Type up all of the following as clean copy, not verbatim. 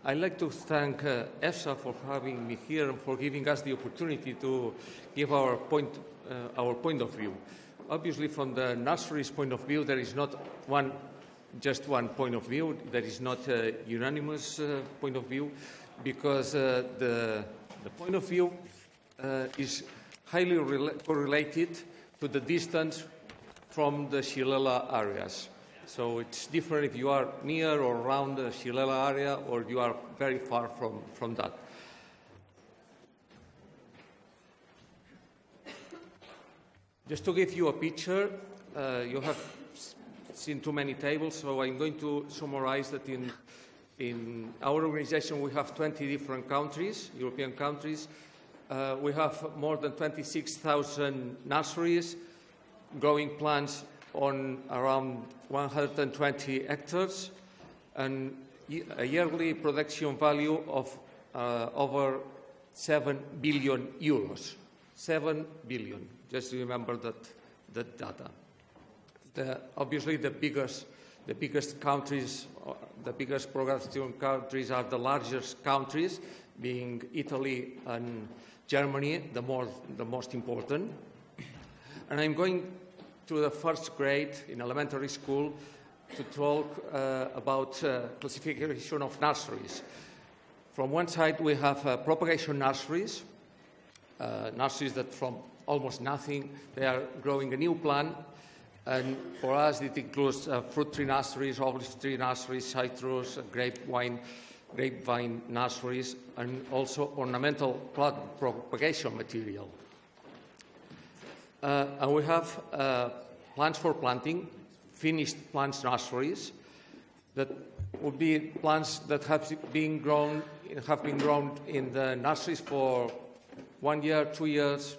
I'd like to thank EFSA for having me here and for giving us the opportunity to give our point of view. Obviously, from the nursery's point of view, there is not just one point of view. There is not a unanimous point of view, because the point of view is highly correlated to the distance from the Xylella areas. So it's different if you are near or around the Xylella area or you are very far from that. Just to give you a picture, you have seen too many tables, so I'm going to summarize that in our organization we have 20 different countries, European countries. We have more than 26,000 nurseries, growing plants on around 120 hectares, and a yearly production value of over 7 billion euros. 7 billion, just remember that data. Obviously, the biggest countries, the biggest production countries are the largest countries, being Italy and Germany, the most important. And I'm going to the first grade in elementary school to talk about classification of nurseries. From one side, we have propagation nurseries, nurseries that from almost nothing, they are growing a new plant. And for us, it includes fruit tree nurseries, olive tree nurseries, citrus, grapevine nurseries, and also ornamental plant propagation material. And we have plants for planting, finished plants nurseries, that would be plants that have been grown in the nurseries for 1 year, 2 years,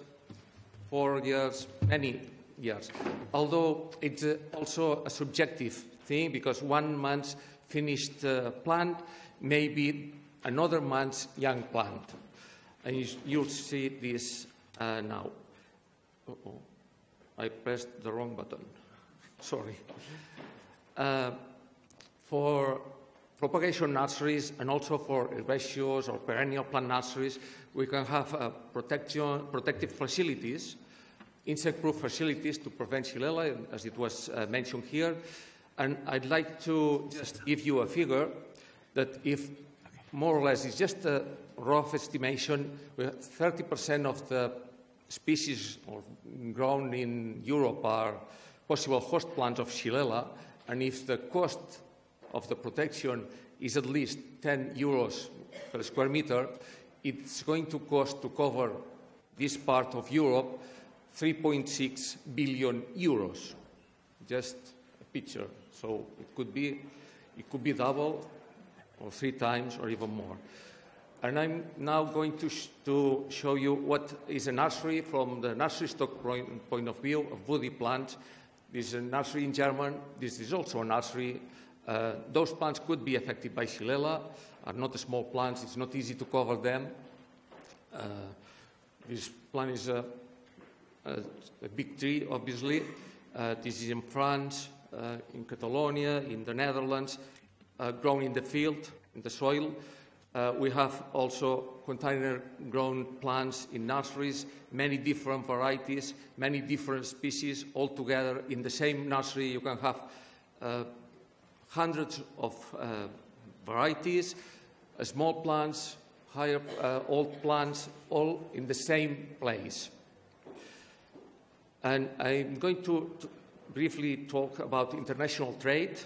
4 years, many years. Although it's also a subjective thing, because 1 month's finished plant may be another month's young plant. And you'll see this now. Uh-oh. I pressed the wrong button. Sorry. For propagation nurseries and also for herbaceous or perennial plant nurseries, we can have protective facilities, insect-proof facilities to prevent Xylella, as it was mentioned here. And I'd like to just give you a figure that if more or less it's just a rough estimation, 30% of the species grown in Europe are possible host plants of Xylella, and if the cost of the protection is at least 10 euros per square meter, it's going to cost to cover this part of Europe 3.6 billion euros. Just a picture. So it could be double or 3 times or even more. And I'm now going to show you what is a nursery from the nursery stock point of view of woody plants. This is a nursery in German. This is also a nursery. Those plants could be affected by Xylella, are not small plants. It's not easy to cover them. This plant is a big tree, obviously. This is in France, in Catalonia, in the Netherlands, grown in the field, in the soil. We have also container-grown plants in nurseries, many different varieties, many different species, all together in the same nursery. You can have hundreds of varieties, small plants, higher, old plants, all in the same place. And I'm going to briefly talk about international trade.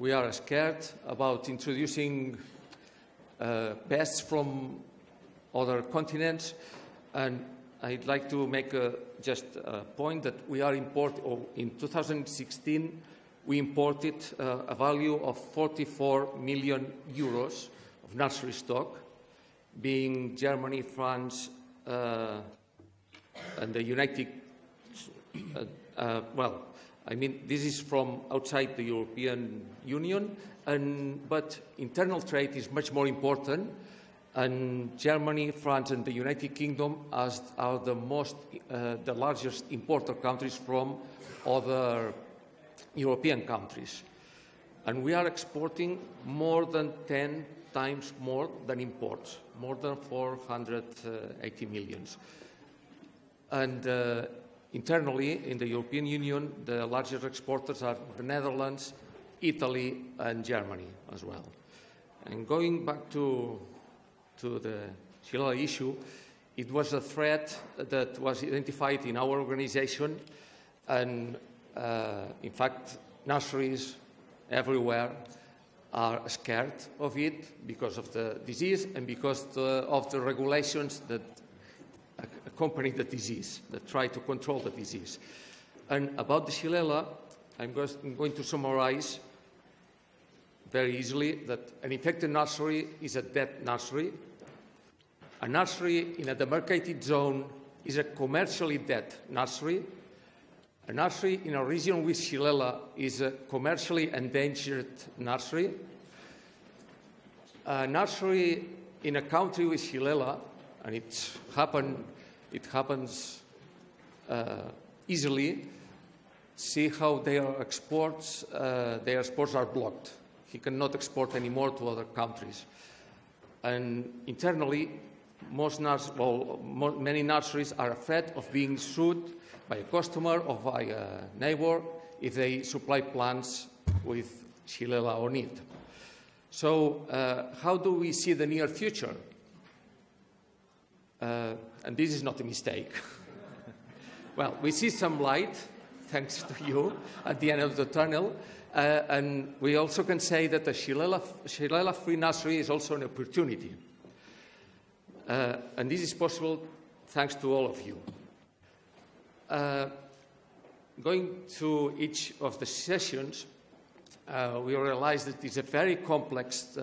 We are scared about introducing pests from other continents, and I'd like to make just a point that we are in 2016, we imported a value of 44 million euros of nursery stock, being Germany, France, and the United well, I mean, this is from outside the European Union, but internal trade is much more important, and Germany, France, and the United Kingdom are the largest importer countries from other European countries. And we are exporting more than 10 times more than imports, more than 480 million. And internally, in the European Union, the largest exporters are the Netherlands, Italy, and Germany as well. And going back to the Xylella issue, it was a threat that was identified in our organization, and in fact, nurseries everywhere are scared of it because of the disease and because of the regulations that accompany the disease, that try to control the disease. And about the Xylella, I'm going to summarize very easily that an infected nursery is a dead nursery. A nursery in a demarcated zone is a commercially dead nursery. A nursery in a region with Xylella is a commercially endangered nursery. A nursery in a country with Xylella, and it happens easily, see how their exports are blocked. He cannot export anymore to other countries. And internally, many nurseries are afraid of being sued by a customer or by a neighbor if they supply plants with Xylella on it. So how do we see the near future? And this is not a mistake. Well, we see some light, thanks to you, at the end of the tunnel. And we also can say that the Xylella-free nursery is also an opportunity. And this is possible thanks to all of you. Going to each of the sessions, we realized that it's a very complex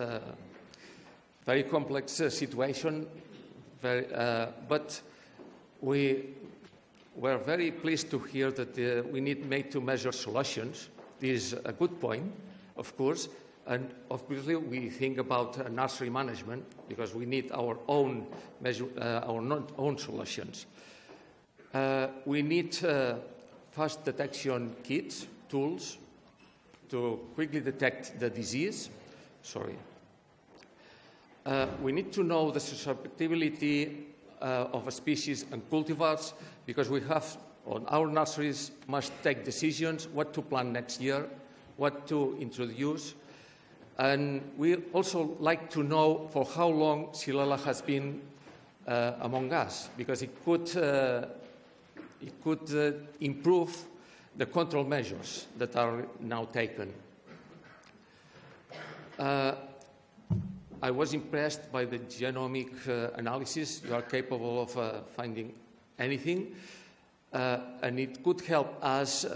situation, but we were very pleased to hear that we need made-to-measure solutions. This is a good point, of course, and obviously we think about nursery management because we need our own solutions. We need fast detection kits, tools, to quickly detect the disease. We need to know the susceptibility of a species and cultivars because we have, on our nurseries, must take decisions what to plant next year, what to introduce. And we also like to know for how long Xylella has been among us, because it could improve the control measures that are now taken. I was impressed by the genomic analysis. You are capable of finding anything, and it could help us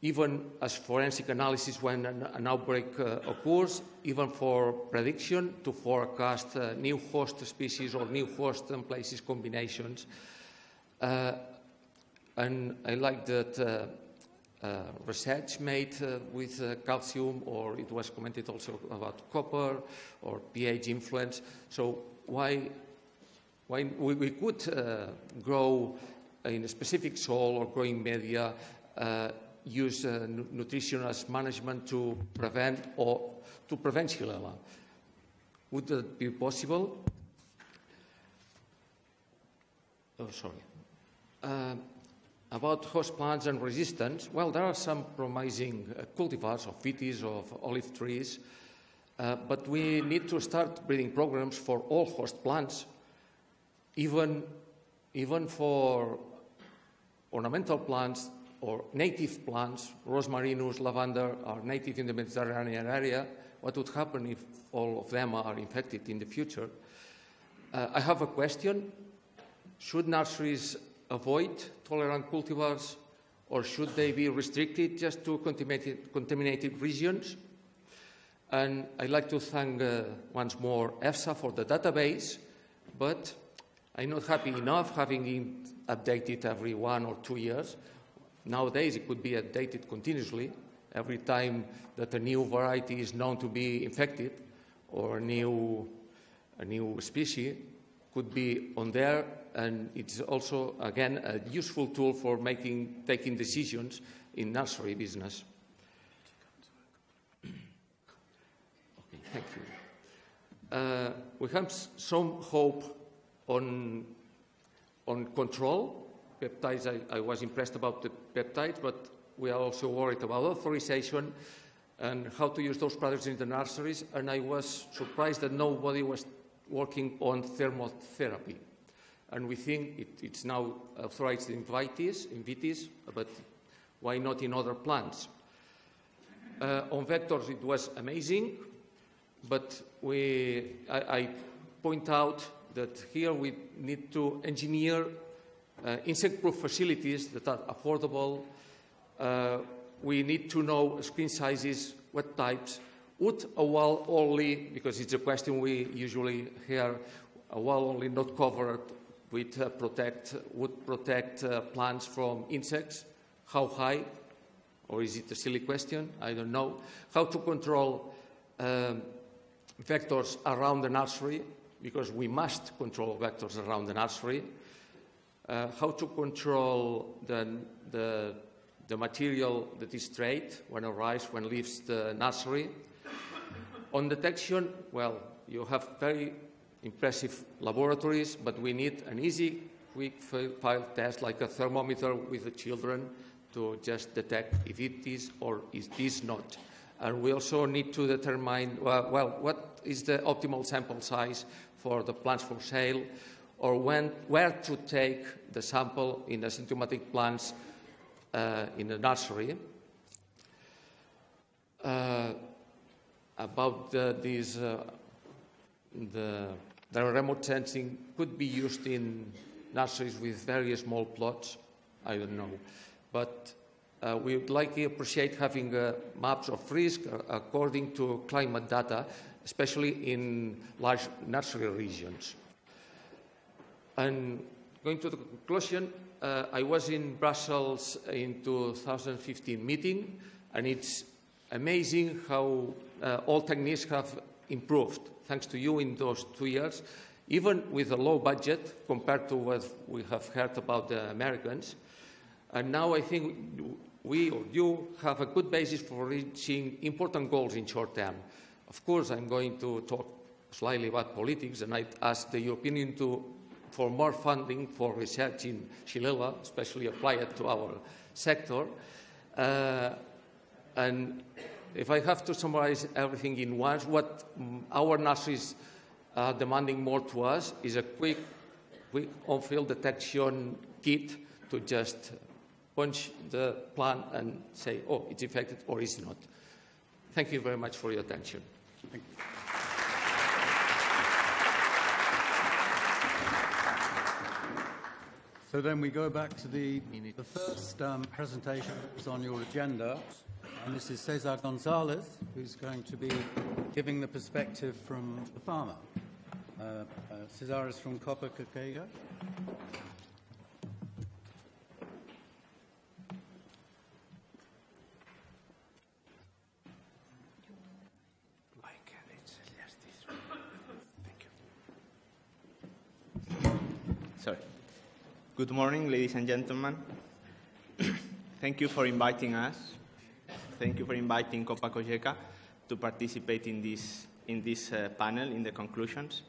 even as forensic analysis when an outbreak occurs, even for prediction to forecast new host species or new host and places combinations. And I like that research made with calcium, or it was commented also about copper or pH influence. So why we could grow in a specific soil or growing media, use nutrition as management to prevent Xylella. Would that be possible? Oh, sorry. About host plants and resistance, well, there are some promising cultivars of vitis, of olive trees, but we need to start breeding programs for all host plants, even for ornamental plants or native plants. Rosmarinus, lavender are native in the Mediterranean area. What would happen if all of them are infected in the future? I have a question. Should nurseries avoid tolerant cultivars, or should they be restricted just to contaminated regions? And I'd like to thank once more EFSA for the database, but I'm not happy enough having it updated every 1 or 2 years. Nowadays, it could be updated continuously every time that a new variety is known to be infected, or a new species could be on there. And it's also, again, a useful tool for taking decisions in nursery business. Okay. Thank you. We have some hope on control. Peptides, I was impressed about the peptides, but we are also worried about authorization and how to use those products in the nurseries. And I was surprised that nobody was working on thermotherapy. And we think it's now authorized in vitis, but why not in other plants? On vectors, it was amazing, but I point out that here we need to engineer insect-proof facilities that are affordable. We need to know screen sizes, what types. Would a wall only, because it's a question we usually hear, a wall only not covered with would protect plants from insects? How high? Or is it a silly question? I don't know. How to control vectors around the nursery, because we must control vectors around the nursery. How to control the material that is straight when arrives, when leaves the nursery. On detection, well, you have very impressive laboratories, but we need an easy, quick file test like a thermometer with the children to just detect if it is or it is not. And we also need to determine, well, what is the optimal sample size for the plants for sale, or where to take the sample in asymptomatic plants in the nursery. About the remote sensing could be used in nurseries with very small plots. I don't know. But we would likely appreciate having maps of risk according to climate data, especially in large nursery regions. And going to the conclusion, I was in Brussels in 2015 meeting, and it's amazing how all techniques have improved, thanks to you in those 2 years, even with a low budget compared to what we have heard about the Americans. And now I think we or you have a good basis for reaching important goals in short term. Of course, I'm going to talk slightly about politics, and I ask the European Union for more funding for research in Xylella, especially applied to our sector. And if I have to summarize everything in once, what our nurseries are demanding more to us is a quick on-field detection kit to just punch the plant and say, oh, it's infected or it's not. Thank you very much for your attention. Thank you. So then we go back to the first presentation that was on your agenda, and this is César González, who's going to be giving the perspective from the farmer. César is from COPA COGECA. Good morning, ladies and gentlemen. Thank you for inviting us. Thank you for inviting COPA COGECA to participate in this panel, in the conclusions.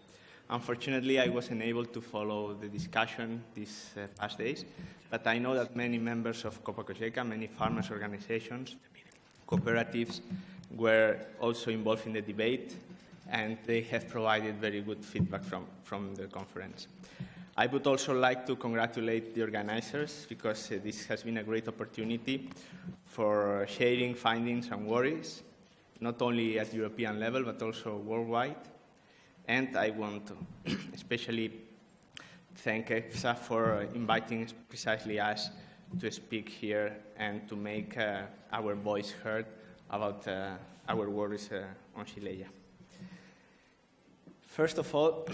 Unfortunately, I wasn't able to follow the discussion these past days, but I know that many members of COPA COGECA, many farmers' organizations, cooperatives, were also involved in the debate, and they have provided very good feedback from the conference. I would also like to congratulate the organizers, because this has been a great opportunity for sharing findings and worries, not only at European level, but also worldwide. And I want to especially thank EFSA for inviting precisely us to speak here and to make our voice heard about our worries on Xylella. First of all,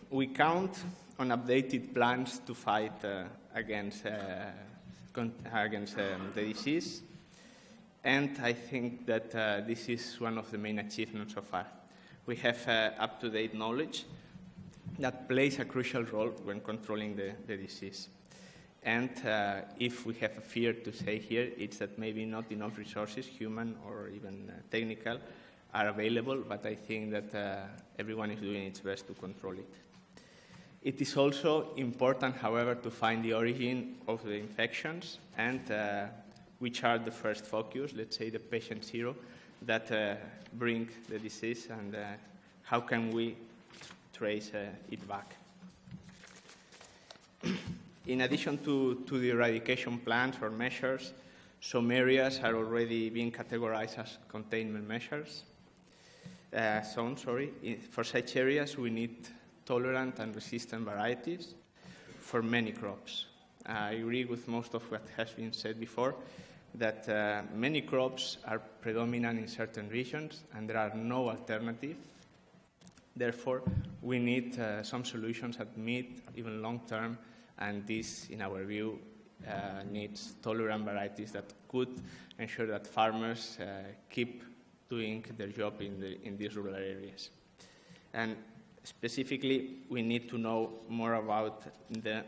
we count on updated plans to fight against the disease, and I think that this is one of the main achievements so far. We have up-to-date knowledge that plays a crucial role when controlling the disease. And if we have a fear to say here, it's that maybe not enough resources, human or even technical, are available, but I think that everyone is doing its best to control it. It is also important, however, to find the origin of the infections and which are the first focus, let's say the patient zero, that bring the disease, and how can we trace it back. In addition to the eradication plans or measures, some areas are already being categorized as containment measures. For such areas, we need tolerant and resistant varieties for many crops. I agree with most of what has been said before, that many crops are predominant in certain regions and there are no alternatives. Therefore, we need some solutions that meet even long-term, and this, in our view, needs tolerant varieties that could ensure that farmers keep doing their job in these rural areas. And specifically, we need to know more about the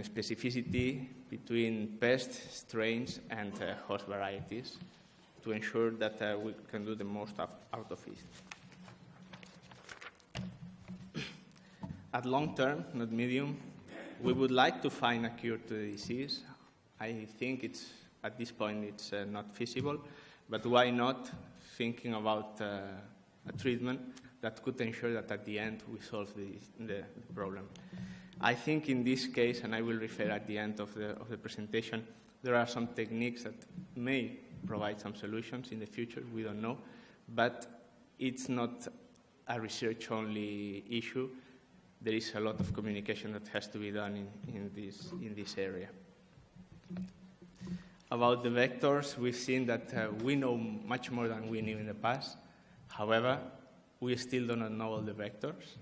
specificity between pest strains and host varieties to ensure that we can do the most out of it. At long term, not medium, we would like to find a cure to the disease. I think at this point it's not feasible, but why not thinking about a treatment that could ensure that at the end we solve the problem. I think in this case, and I will refer at the end of the presentation, there are some techniques that may provide some solutions in the future, we don't know, but it's not a research-only issue. There is a lot of communication that has to be done in this area. About the vectors, we've seen that we know much more than we knew in the past. However, we still do not know all the vectors.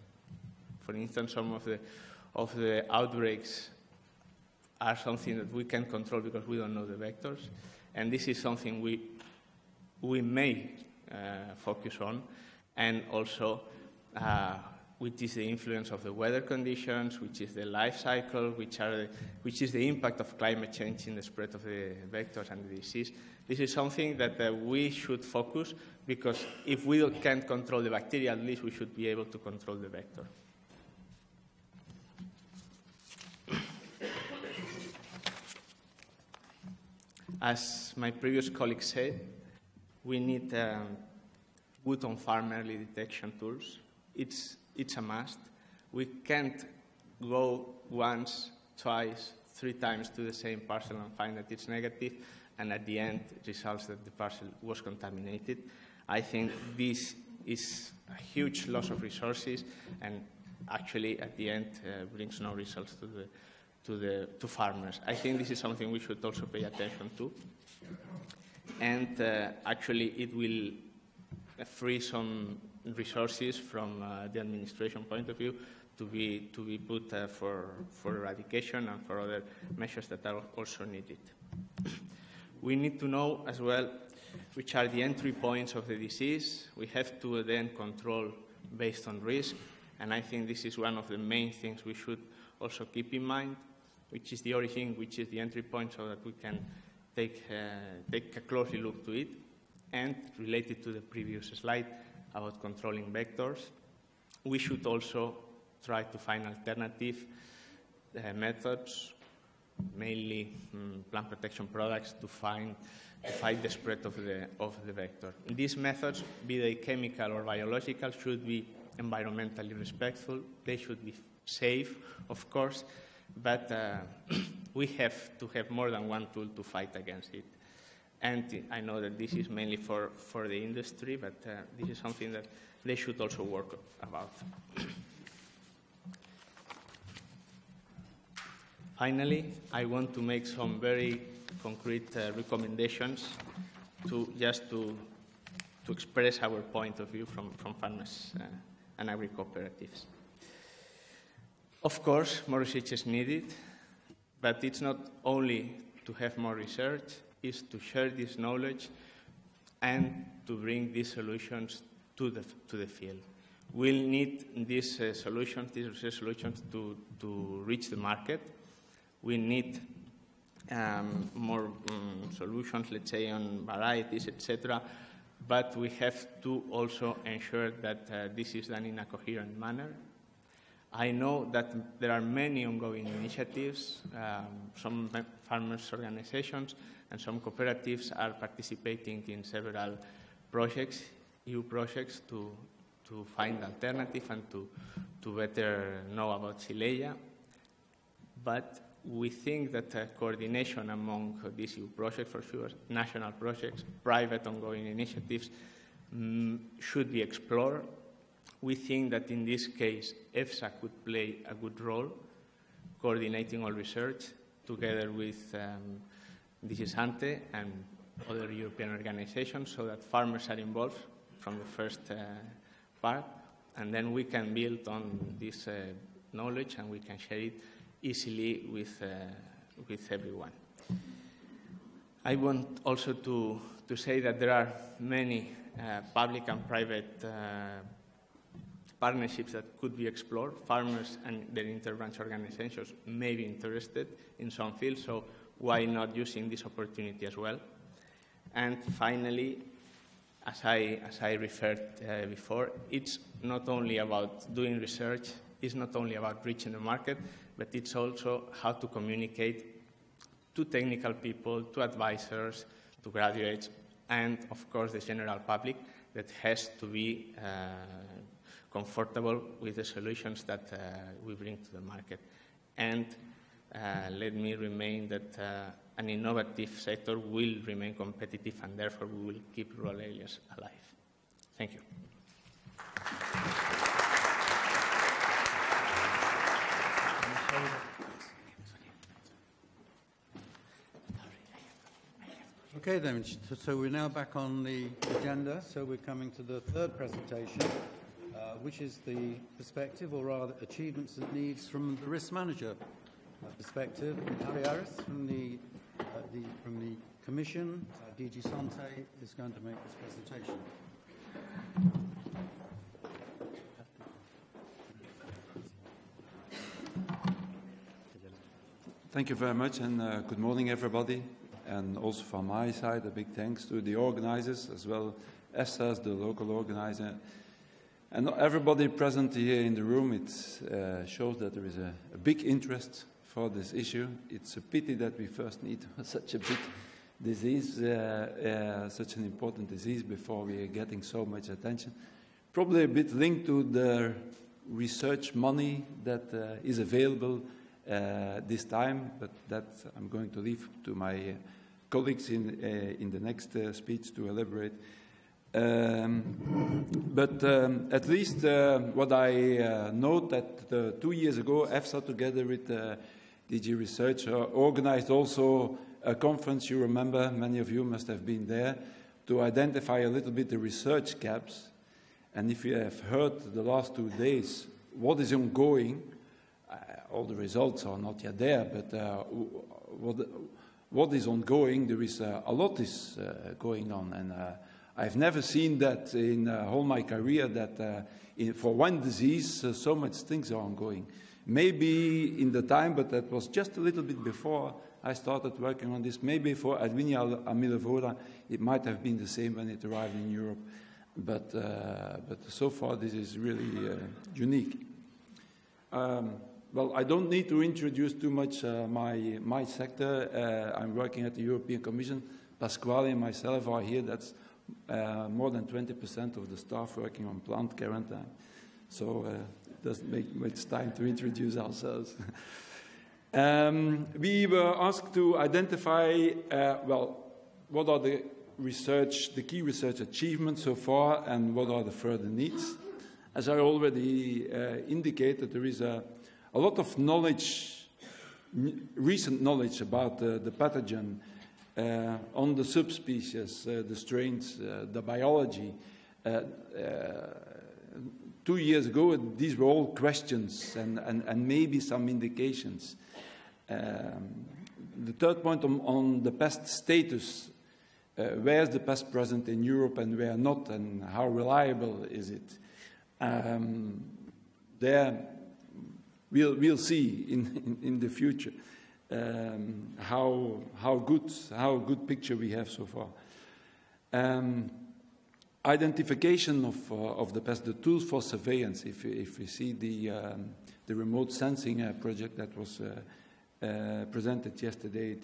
For instance, some of the outbreaks are something that we can control because we don't know the vectors. And this is something we may focus on, and also which is the influence of the weather conditions, which is the life cycle, which is the impact of climate change in the spread of the vectors and the disease. This is something that we should focus, because if we can't control the bacteria, at least we should be able to control the vector. As my previous colleague said, we need good on-farm early detection tools. It's a must. We can't go once, twice, 3 times to the same parcel and find that it's negative, and at the end results that the parcel was contaminated. I think this is a huge loss of resources, and actually at the end brings no results to farmers. I think this is something we should also pay attention to, and actually it will free some resources from the administration point of view to be put for eradication and for other measures that are also needed. We need to know as well which are the entry points of the disease. We have to then control based on risk, and I think this is one of the main things we should also keep in mind, which is the origin, which is the entry point, so that we can take a close look to it. And related to the previous slide about controlling vectors, we should also try to find alternative methods, mainly plant protection products, to fight the spread of the vector. These methods, be they chemical or biological, should be environmentally respectful. They should be safe, of course, but we have to have more than one tool to fight against it. And I know that this is mainly for the industry, but this is something that they should also work about. Finally, I want to make some very concrete recommendations to express our point of view from farmers and agri-cooperatives. Of course, more research is needed, but it's not only to have more research, is to share this knowledge and to bring these solutions to the field. We'll need these solutions, these research solutions to reach the market. We need more solutions, let's say, on varieties, etc. but we have to also ensure that this is done in a coherent manner. I know that there are many ongoing initiatives, some farmers' organizations and some cooperatives are participating in several projects, EU projects, to find alternative and to better know about Xylella. But we think that coordination among these EU projects, for sure, national projects, private ongoing initiatives, should be explored. We think that in this case, EFSA could play a good role, coordinating all research together with SANTE and other European organizations so that farmers are involved from the first part, and then we can build on this knowledge and we can share it easily with everyone. I want also to say that there are many public and private partnerships that could be explored. Farmers and their interbranch organizations may be interested in some fields, so why not using this opportunity as well? And finally, as I referred before, it's not only about doing research, it's not only about reaching the market, but it's also how to communicate to technical people, to advisors, to graduates, and of course the general public that has to be comfortable with the solutions that we bring to the market. And let me remain that an innovative sector will remain competitive and therefore we will keep rural areas alive. Thank you. Okay then, so we're now back on the agenda, so we're coming to the third presentation, which is the perspective, or rather achievements and needs from the risk manager perspective. Arijs from the Commission, DG SANTE, is going to make this presentation. Thank you very much, and good morning, everybody. And also from my side, a big thanks to the organizers, as well as EFSA, the local organizer, and everybody present here in the room. It shows that there is a big interest for this issue. It's a pity that we first need such a big disease, such an important disease, before we are getting so much attention. Probably a bit linked to the research money that is available this time, but that I'm going to leave to my colleagues in the next speech to elaborate. But at least what I note that 2 years ago, EFSA, together with DG Research, organized also a conference, you remember, many of you must have been there, to identify a little bit the research gaps. And if you have heard the last 2 days what is ongoing, all the results are not yet there, but what is ongoing, there is a lot is going on. And I've never seen that in all my career that for one disease, so much things are ongoing. Maybe in the time, but that was just a little bit before I started working on this. Maybe for Adwinia amylovora, it might have been the same when it arrived in Europe. But so far, this is really unique. Well, I don't need to introduce too much my sector. I'm working at the European Commission. Pasquale and myself are here. That's more than 20% of the staff working on plant quarantine. So it doesn't make much time to introduce ourselves. We were asked to identify, well, what are the key research achievements so far, and what are the further needs. As I already indicated, there is a lot of knowledge, recent knowledge about the pathogen, on the subspecies, the strains, the biology. 2 years ago, these were all questions and maybe some indications. The third point on the pest status, where is the pest present in Europe and where not, and how reliable is it? There, we'll see in the future how good picture we have so far. Identification of the pest, the tools for surveillance. If we see the remote sensing project that was presented yesterday,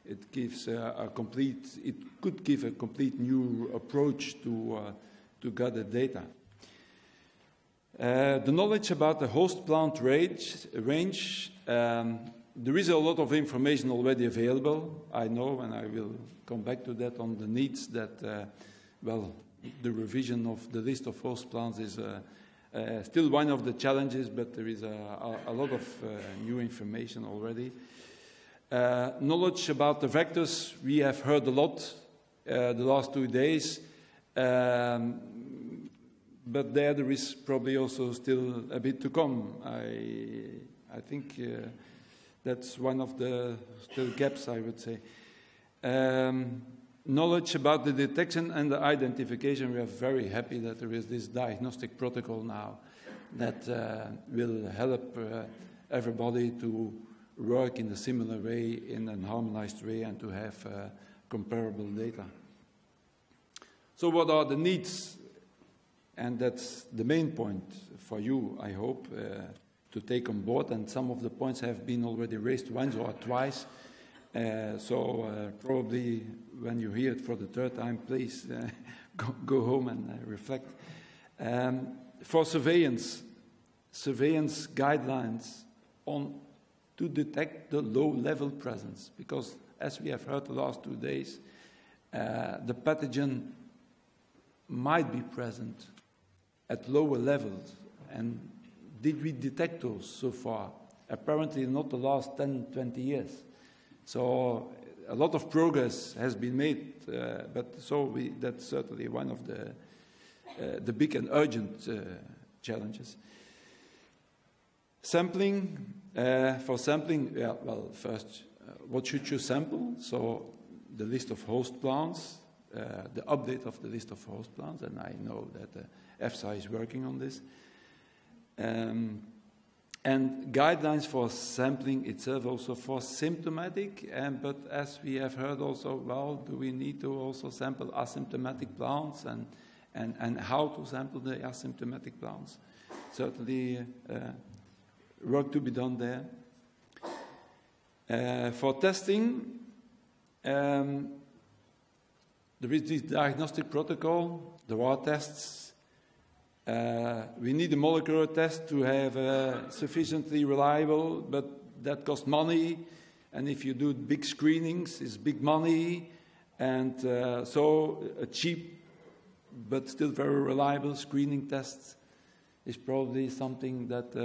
it gives it could give a complete new approach to gather data. The knowledge about the host plant range, there is a lot of information already available, I know, and I will come back to that on the needs that, well, the revision of the list of host plants is still one of the challenges, but there is a lot of new information already. Knowledge about the vectors, we have heard a lot the last 2 days, but there is probably also still a bit to come. I think that's one of the still gaps, I would say. Knowledge about the detection and the identification. We are very happy that there is this diagnostic protocol now that will help everybody to work in a similar way, in a harmonized way, and to have comparable data. So what are the needs? And that's the main point for you, I hope, to take on board. And some of the points have been already raised once or twice. So probably when you hear it for the third time, please go home and reflect. For surveillance guidelines to detect the low-level presence, because as we have heard the last 2 days, the pathogen might be present at lower levels. And did we detect those so far? Apparently not the last 10, 20 years. So a lot of progress has been made, but that's certainly one of the big and urgent challenges. Sampling, for sampling, yeah, well, first, what should you sample? So the list of host plants, the update of the list of host plants, and I know that EFSA is working on this. And guidelines for sampling itself, also for symptomatic, but as we have heard also, well, do we need to also sample asymptomatic plants, and how to sample the asymptomatic plants? Certainly work to be done there. For testing, there is this diagnostic protocol, there are tests. We need a molecular test to have sufficiently reliable, but that costs money. And if you do big screenings, it's big money. And so a cheap but still very reliable screening test is probably something that,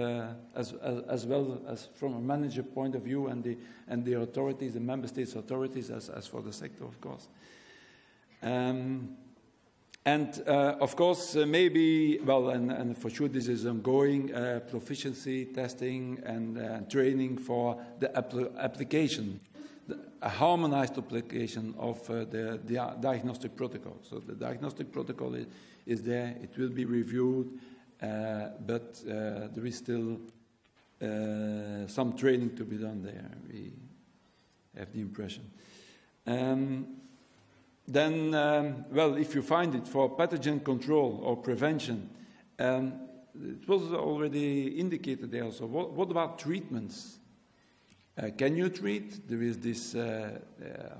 as well as from a manager point of view and the authorities, the member states' authorities, as for the sector, of course. Of course, maybe, well, and for sure this is ongoing, proficiency testing and training for the application, a harmonized application of the diagnostic protocol. So the diagnostic protocol is there, it will be reviewed, but there is still some training to be done there, we have the impression. Then, well, if you find it for pathogen control or prevention, it was already indicated there also. What about treatments? Can you treat? There is this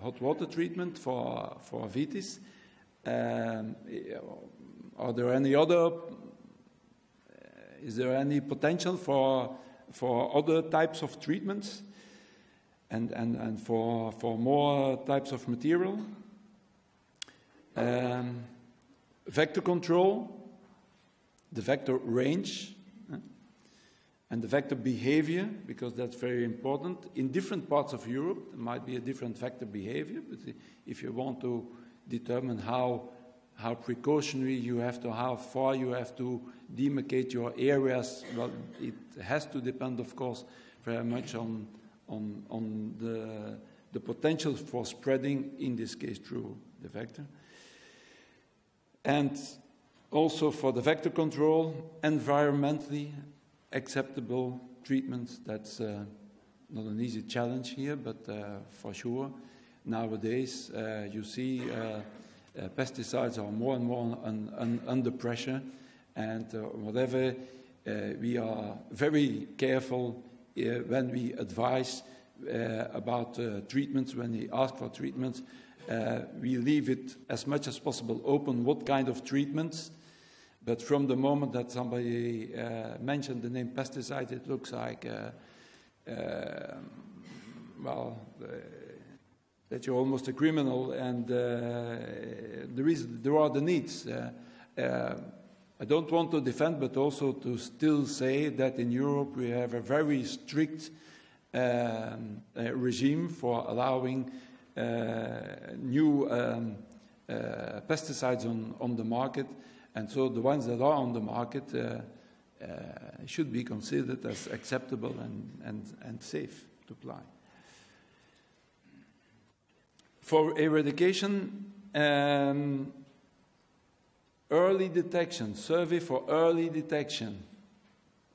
hot water treatment for vitis. Are there any other? Is there any potential for other types of treatments and for more types of material? Vector control, the vector range, and the vector behavior, because that's very important. In different parts of Europe, there might be a different vector behavior, but if you want to determine how precautionary you have to, how far you have to demarcate your areas, well, it has to depend, of course, very much on the potential for spreading, in this case, through the vector. And also for the vector control, environmentally acceptable treatments. That's not an easy challenge here, but for sure, nowadays you see pesticides are more and more under pressure, and whatever, we are very careful when we advise about treatments, when we ask for treatments. We leave it as much as possible open what kind of treatments, but from the moment that somebody mentioned the name pesticide, it looks like, well, that you're almost a criminal, and there are the needs. I don't want to defend, but also to still say that in Europe we have a very strict regime for allowing new pesticides on the market, and so the ones that are on the market should be considered as acceptable and safe to apply. For eradication, early detection, survey for early detection.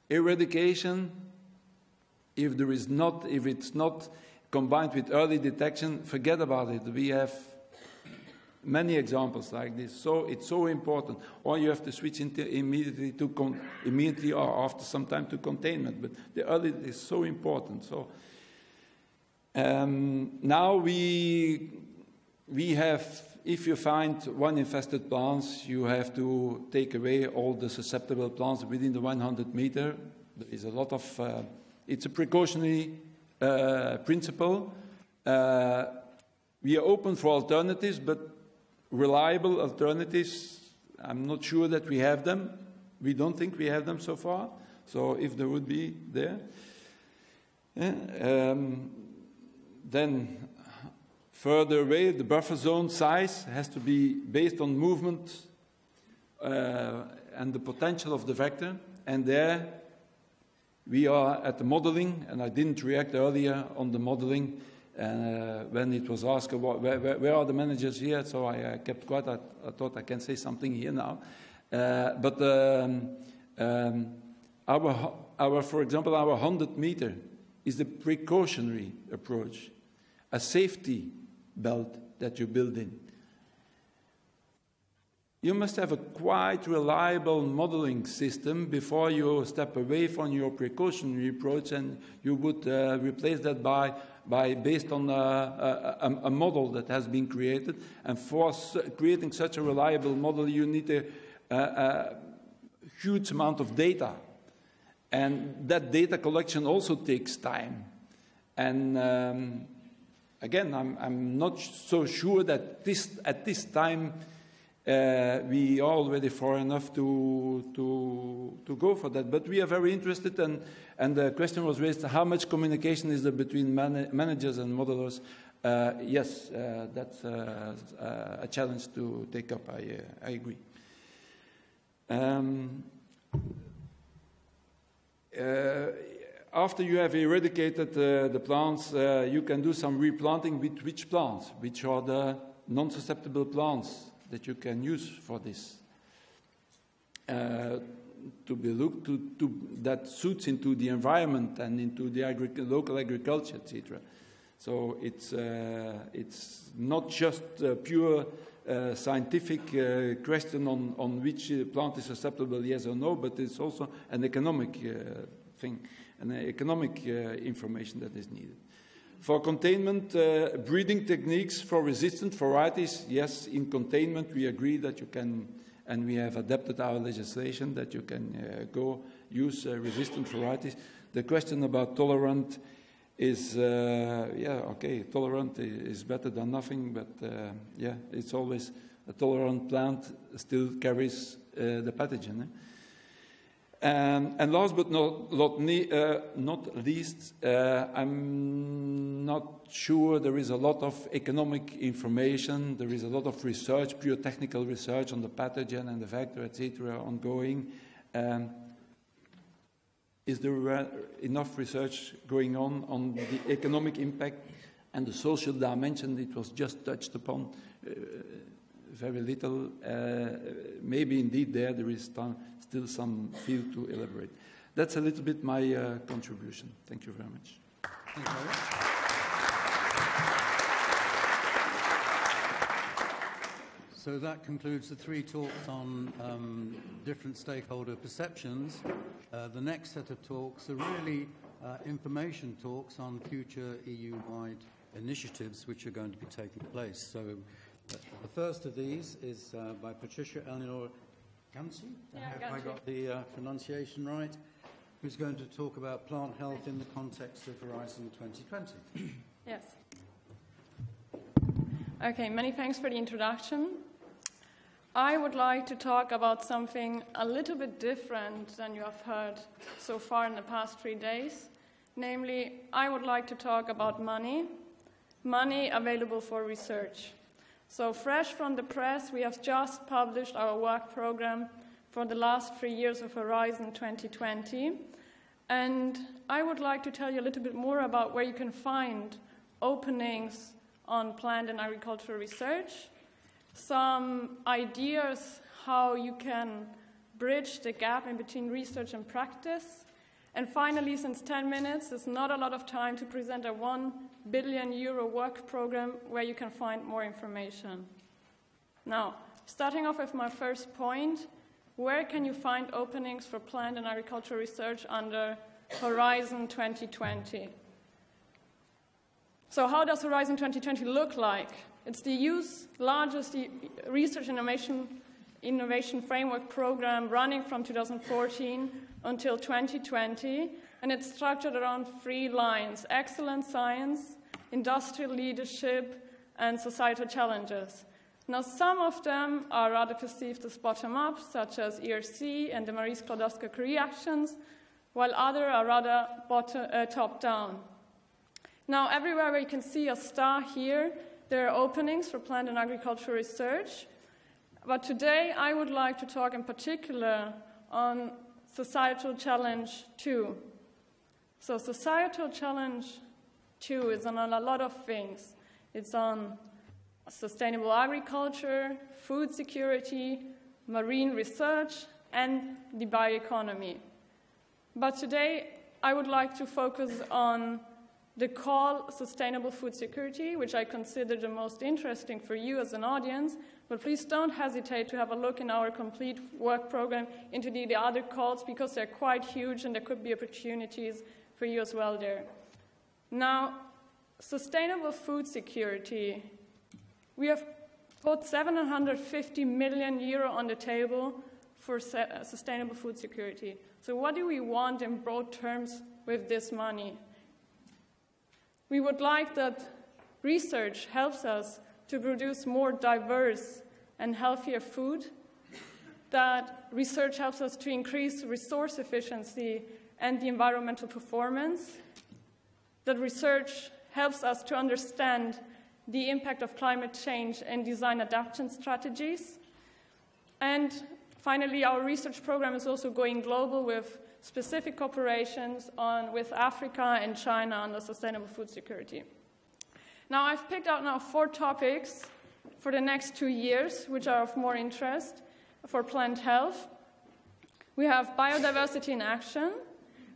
Eradication, if it's not combined with early detection, forget about it. We have many examples like this. So it's so important. Or you have to switch immediately or after some time to containment. But the early is so important. So now we have, if you find one infested plants, you have to take away all the susceptible plants within the 100 meter. There is a lot of, it's a precautionary principle. We are open for alternatives, but reliable alternatives, I'm not sure that we have them. We don't think we have them so far. So if there would be there. Then further away, the buffer zone size has to be based on movement and the potential of the vector. And there we are at the modeling, and I didn't react earlier on the modeling when it was asked about where are the managers here, so I kept quiet. I thought I can say something here now. For example, our 100 meter is the precautionary approach, a safety belt that you build in. You must have a quite reliable modeling system before you step away from your precautionary approach, and you would replace that based on a model that has been created. And for creating such a reliable model, you need a huge amount of data. And that data collection also takes time. And again, I'm not so sure that at this time we are already far enough to go for that. But we are very interested, and the question was raised, how much communication is there between managers and modelers? Yes, that's a challenge to take up, I agree. After you have eradicated the plants, you can do some replanting with which plants, which are the non-susceptible plants that you can use for this. To be looked to that suits into the environment and into the local agriculture, etc. So it's not just a pure scientific question on which plant is susceptible, yes or no, but it's also an economic thing, an economic information that is needed. For containment, breeding techniques for resistant varieties, yes, in containment we agree that you can, and we have adapted our legislation that you can go use resistant varieties. The question about tolerant is, yeah, okay, tolerant is better than nothing, but yeah, it's always a tolerant plant still carries the pathogen. And last but not least, I'm not sure there is a lot of economic information. There is a lot of research, pure technical research on the pathogen and the vector, etc., ongoing. Is there enough research going on the economic impact and the social dimension? It was just touched upon very little. Maybe indeed there is still some field to elaborate. That's a little bit my contribution. Thank you very much. Thank you very much. So that concludes the 3 talks on different stakeholder perceptions. The next set of talks are really information talks on future EU-wide initiatives which are going to be taking place. So the first of these is by Patrizia Eleonora Ganci. Have I got the pronunciation right? Who's going to talk about plant health in the context of Horizon 2020. Yes. Okay, many thanks for the introduction. I would like to talk about something a little bit different than you have heard so far in the past 3 days. Namely, I would like to talk about money available for research. So fresh from the press, we have just published our work program for the last 3 years of Horizon 2020. And I would like to tell you a little bit more about where you can find openings on plant and agricultural research, some ideas how you can bridge the gap in between research and practice. And finally, since 10 minutes is not a lot of time to present a €1 billion work program where you can find more information. Now, starting off with my first point, where can you find openings for plant and agricultural research under Horizon 2020? So how does Horizon 2020 look like? It's the EU's largest research and innovation framework program running from 2014 until 2020, and it's structured around 3 lines: excellent science, industrial leadership, and societal challenges. Now, some of them are rather perceived as bottom-up, such as ERC and the Marie Skłodowska-Curie actions, while others are rather top-down. Now, everywhere where you can see a star here, there are openings for plant and agricultural research. But today, I would like to talk in particular on Societal Challenge 2. So Societal Challenge 2 is on a lot of things. It's on sustainable agriculture, food security, marine research, and the bioeconomy. But today, I would like to focus on the call sustainable food security, which I consider the most interesting for you as an audience. But please don't hesitate to have a look in our complete work program into the other calls, because they're quite huge and there could be opportunities for you as well there. Now, sustainable food security. We have put €750 million on the table for sustainable food security. So what do we want in broad terms with this money? We would like that research helps us to produce more diverse and healthier food, that research helps us to increase resource efficiency and the environmental performance, that research helps us to understand the impact of climate change and design adaptation strategies. And finally, our research program is also going global with specific cooperations with Africa and China on the sustainable food security. Now, I've picked out now 4 topics for the next 2 years, which are of more interest for plant health. We have biodiversity in action,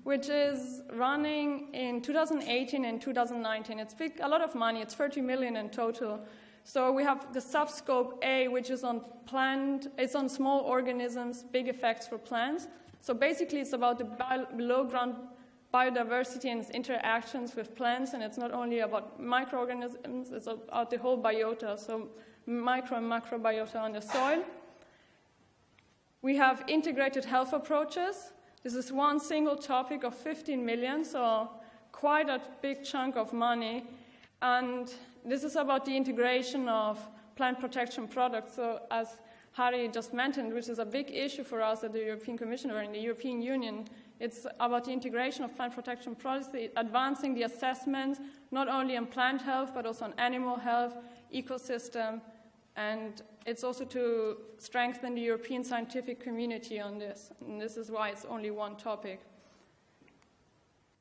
which is running in 2018 and 2019. It's a lot of money. It's 30 million in total. So we have the subscope A, which is on small organisms, big effects for plants. So basically, it's about the below-ground biodiversity and its interactions with plants, and it's not only about microorganisms, it's about the whole biota, so micro and macrobiota on the soil. We have integrated health approaches. This is one single topic of 15 million, so quite a big chunk of money. And this is about the integration of plant protection products. So as Harry just mentioned, which is a big issue for us at the European Commission or in the European Union, it's about the integration of plant protection products, advancing the assessment not only on plant health, but also on animal health, ecosystem, and it's also to strengthen the European scientific community on this. And this is why it's only one topic.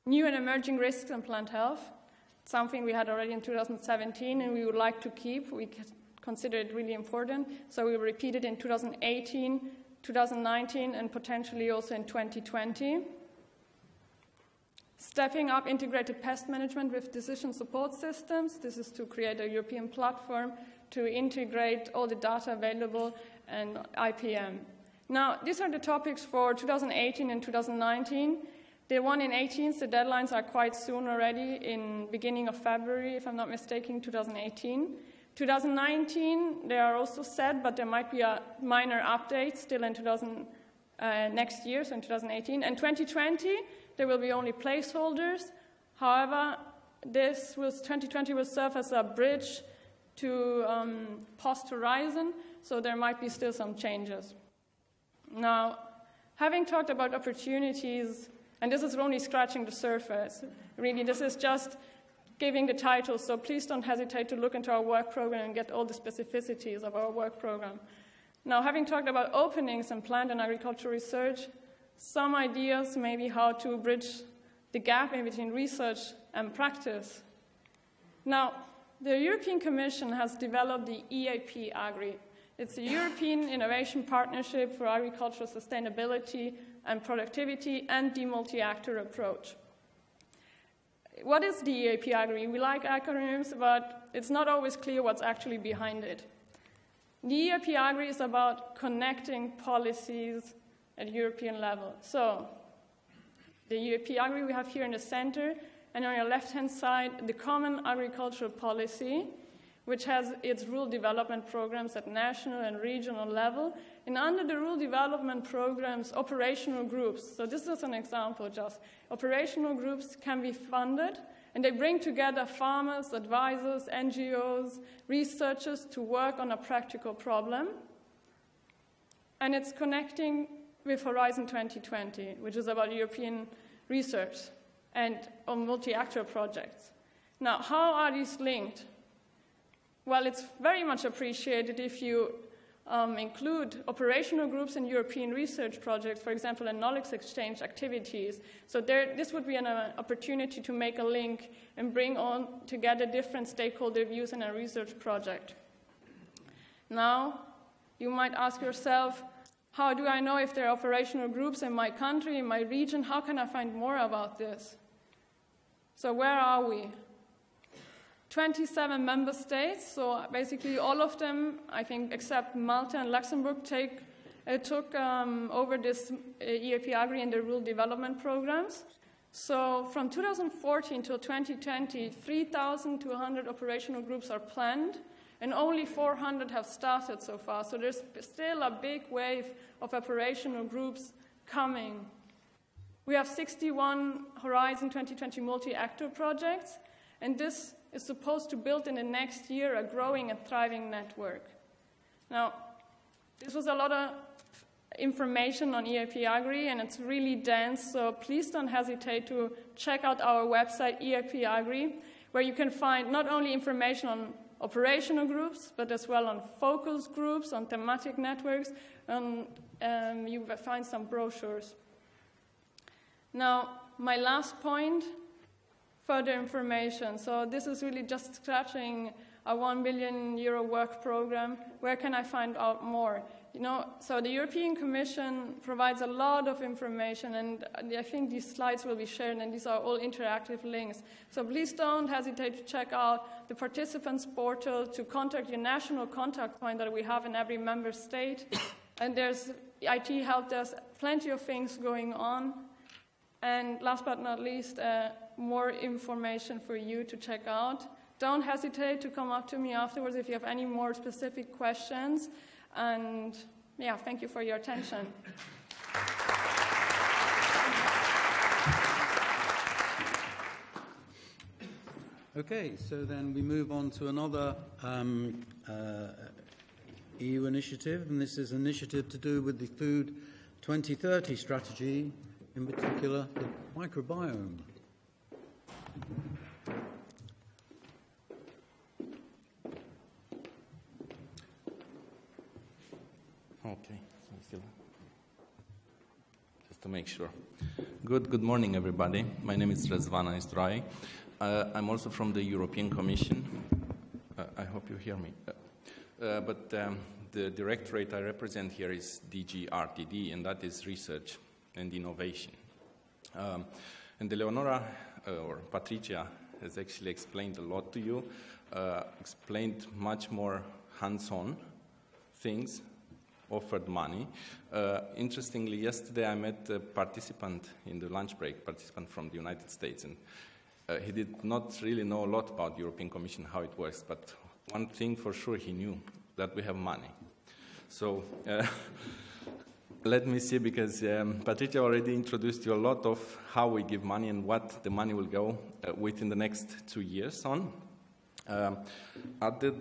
New and emerging risks in plant health, something we had already in 2017 and we would like to keep. We consider it really important. So we will repeat it in 2018, 2019, and potentially also in 2020. Stepping up integrated pest management with decision support systems. This is to create a European platform to integrate all the data available and IPM. Now, these are the topics for 2018 and 2019. The one in 18, the deadlines are quite soon already, in beginning of February, if I'm not mistaken, 2018. 2019, they are also set, but there might be a minor update still in next year, so in 2018. And 2020, there will be only placeholders. However, 2020 will serve as a bridge to post-horizon, so there might be still some changes. Now, having talked about opportunities, and this is only scratching the surface, really, this is just giving the title, so please don't hesitate to look into our work program and get all the specificities of our work program. Now, having talked about openings in plant and agricultural research, some ideas maybe how to bridge the gap between research and practice. Now, the European Commission has developed the EAP AGRI. It's the European Innovation Partnership for Agricultural Sustainability and Productivity and the multi-actor approach. What is the EAP AGRI? We like acronyms, but it's not always clear what's actually behind it. The EAP AGRI is about connecting policies at European level. So, the EAP AGRI we have here in the center, and on your left-hand side, the Common Agricultural Policy, which has its rural development programs at national and regional level. And under the rural development programs, operational groups, so this is an example just, operational groups can be funded, and they bring together farmers, advisors, NGOs, researchers to work on a practical problem. And it's connecting with Horizon 2020, which is about European research and on multi-actor projects. Now, how are these linked? Well, it's very much appreciated if you include operational groups in European research projects, for example, in knowledge exchange activities. So this would be an opportunity to make a link and bring on together different stakeholder views in a research project. Now, you might ask yourself, how do I know if there are operational groups in my country, in my region? How can I find more about this? So where are we? 27 member states, so basically all of them, I think, except Malta and Luxembourg, took over this EAP AGRI and the rural development programs. So from 2014 till 2020, 3,200 operational groups are planned, and only 400 have started so far. So there's still a big wave of operational groups coming. We have 61 Horizon 2020 multi-actor projects, and this is supposed to build in the next year a growing and thriving network. Now, this was a lot of information on EAP AGRI, and it's really dense, so please don't hesitate to check out our website, EAP AGRI, where you can find not only information on operational groups, but as well on focus groups, on thematic networks, and you will find some brochures. Now, my last point, further information. So this is really just scratching a €1 billion work program. Where can I find out more? So the European Commission provides a lot of information, and I think these slides will be shared, and these are all interactive links. So please don't hesitate to check out the participants portal, to contact your national contact point that we have in every member state. And there's IT help desk, plenty of things going on. And last but not least, more information for you to check out. Don't hesitate to come up to me afterwards if you have any more specific questions. And yeah, thank you for your attention. Okay, so then we move on to another EU initiative, and this is an initiative to do with the Food 2030 strategy, in particular the microbiome. Okay, just to make sure. Good morning, everybody. My name is Razvan Anistoroaei. I'm also from the European Commission. I hope you hear me. But the directorate I represent here is DG RTD, and that is research and innovation. And Eleonora, or Patrizia, has actually explained a lot to you, explained much more hands-on things, offered money. Interestingly, yesterday I met a participant in the lunch break, participant from the United States, and he did not really know a lot about the European Commission, how it works, but one thing for sure he knew, that we have money. So let me see, because Patrizia already introduced you a lot of how we give money and what the money will go within the next 2 years on. At the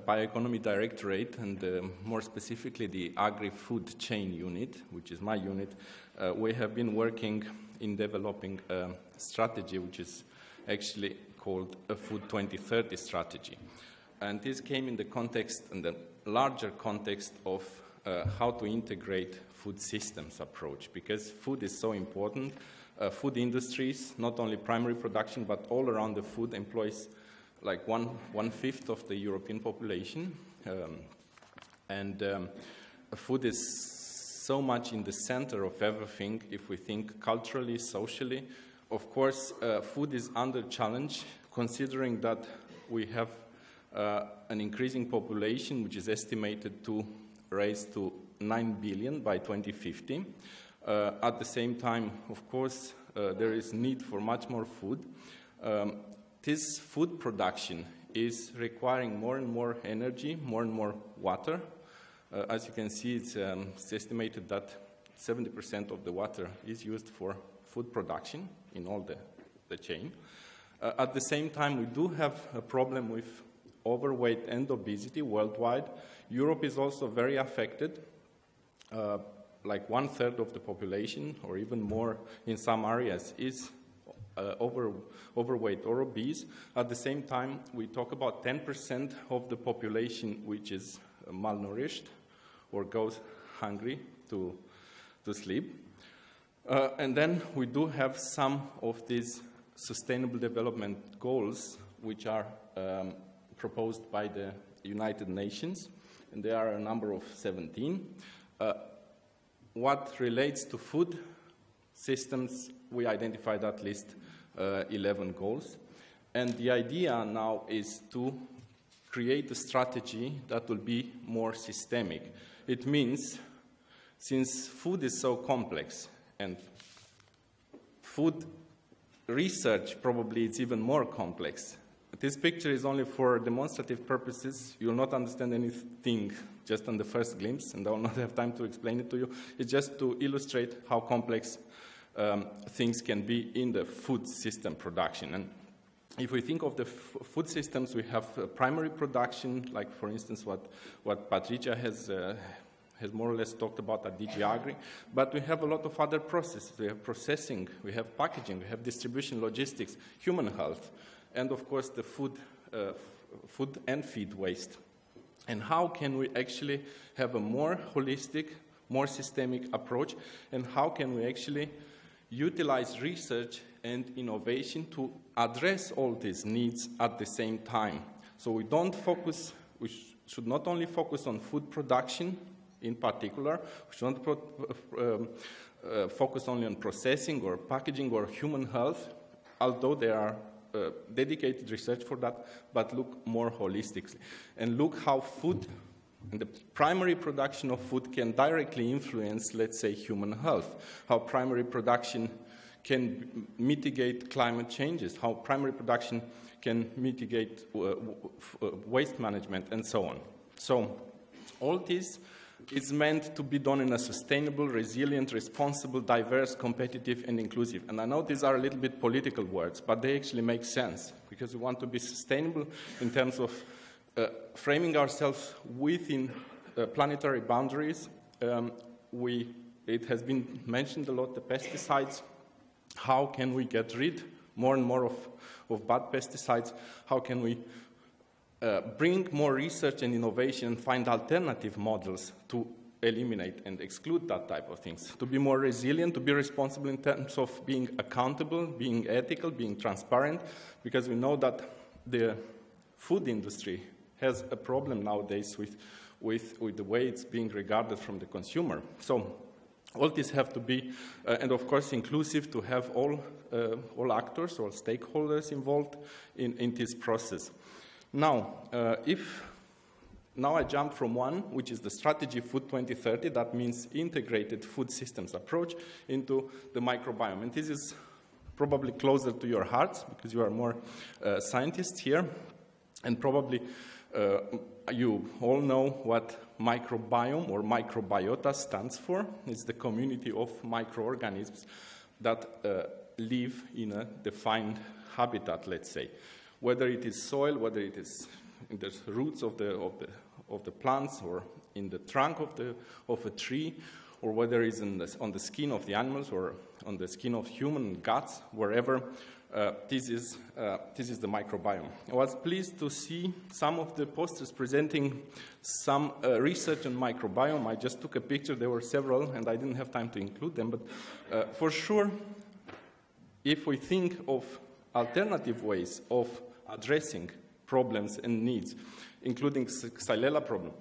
Bioeconomy Directorate, and more specifically the AGRI Food Chain Unit, which is my unit, we have been working in developing a strategy which is actually called a Food 2030 strategy. And this came in the context, in the larger context of how to integrate food systems approach, because food is so important. Food industries, not only primary production, but all around the food employs like one-fifth of the European population. Food is so much in the center of everything if we think culturally, socially. Of course, food is under challenge, considering that we have an increasing population which is estimated to rise to 9 billion by 2050. At the same time, of course, there is need for much more food. This food production is requiring more and more energy, more and more water. As you can see, it's estimated that 70% of the water is used for food production in all the chain. At the same time, we do have a problem with overweight and obesity worldwide. Europe is also very affected. Like 1/3 of the population, or even more in some areas, is overweight or obese. At the same time, we talk about 10% of the population which is malnourished or goes hungry to sleep. And then we do have some of these sustainable development goals which are proposed by the United Nations, and there are a number of 17. What relates to food systems, we identified at least 11 goals. And the idea now is to create a strategy that will be more systemic. It means, since food is so complex, and food research probably is even more complex. This picture is only for demonstrative purposes. You will not understand anything just on the first glimpse, and I will not have time to explain it to you. It's just to illustrate how complex things can be in the food system production. And if we think of the food systems, we have primary production, like for instance what Patrizia has more or less talked about at DG AGRI, but we have a lot of other processes. We have processing, we have packaging, we have distribution, logistics, human health, and of course the food and feed waste. And how can we actually have a more holistic, more systemic approach, and how can we actually utilize research and innovation to address all these needs at the same time? So we should not only focus on food production in particular, we should not focus only on processing or packaging or human health, although there are dedicated research for that, but look more holistically and look how food and the primary production of food can directly influence, let's say, human health, how primary production can mitigate climate changes, how primary production can mitigate waste management, and so on. So all this is meant to be done in a sustainable, resilient, responsible, diverse, competitive, and inclusive. And I know these are a little bit political words, but they actually make sense, because we want to be sustainable in terms of framing ourselves within planetary boundaries. It has been mentioned a lot, the pesticides. How can we get rid more and more of bad pesticides? How can we bring more research and innovation and find alternative models to eliminate and exclude that type of things, to be more resilient, to be responsible in terms of being accountable, being ethical, being transparent, because we know that the food industry has a problem nowadays with the way it's being regarded from the consumer. So all these have to be, and of course, inclusive, to have all actors, all stakeholders involved in this process. Now, if now I jump from one, which is the strategy Food 2030, that means integrated food systems approach, into the microbiome. And this is probably closer to your hearts, because you are more scientists here, and probably you all know what microbiome or microbiota stands for. It's the community of microorganisms that live in a defined habitat, let's say. Whether it is soil, whether it is in the roots of the plants, or in the trunk of a tree, or whether it's on the skin of the animals, or on the skin of human guts, wherever, this is the microbiome. I was pleased to see some of the posters presenting some research on microbiome. I just took a picture. There were several, and I didn't have time to include them. But for sure, if we think of alternative ways of addressing problems and needs, including Xylella problem,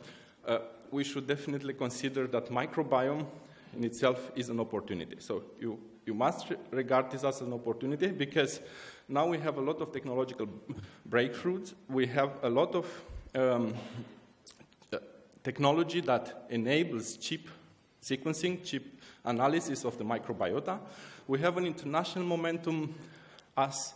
we should definitely consider that microbiome in itself is an opportunity. So you must regard this as an opportunity, because now we have a lot of technological breakthroughs. We have a lot of technology that enables cheap sequencing, cheap analysis of the microbiota. We have an international momentum, as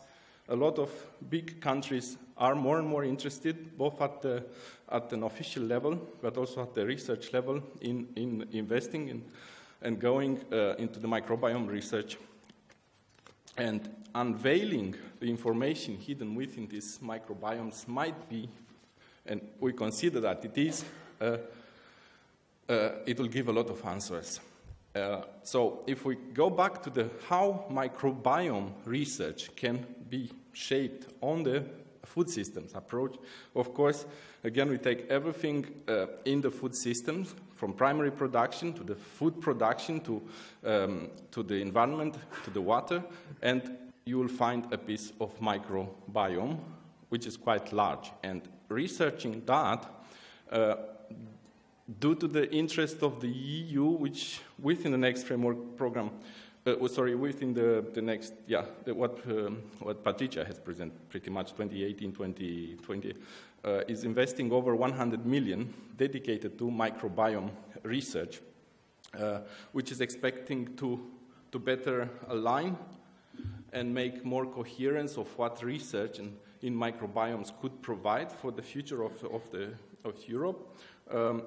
a lot of big countries are more and more interested, both at an official level, but also at the research level, in investing in and going into the microbiome research and unveiling the information hidden within these microbiomes might be, and we consider that it is, it will give a lot of answers. So if we go back to how microbiome research can be shaped on the food systems approach, of course, again, we take everything in the food systems, from primary production to the food production to the environment, to the water, and you will find a piece of microbiome, which is quite large. And researching that, due to the interest of the EU, which within the next framework program, within the next, what Patrizia has presented, pretty much 2018-2020, is investing over 100 million dedicated to microbiome research, which is expecting to better align and make more coherence of what research in microbiomes could provide for the future of Europe,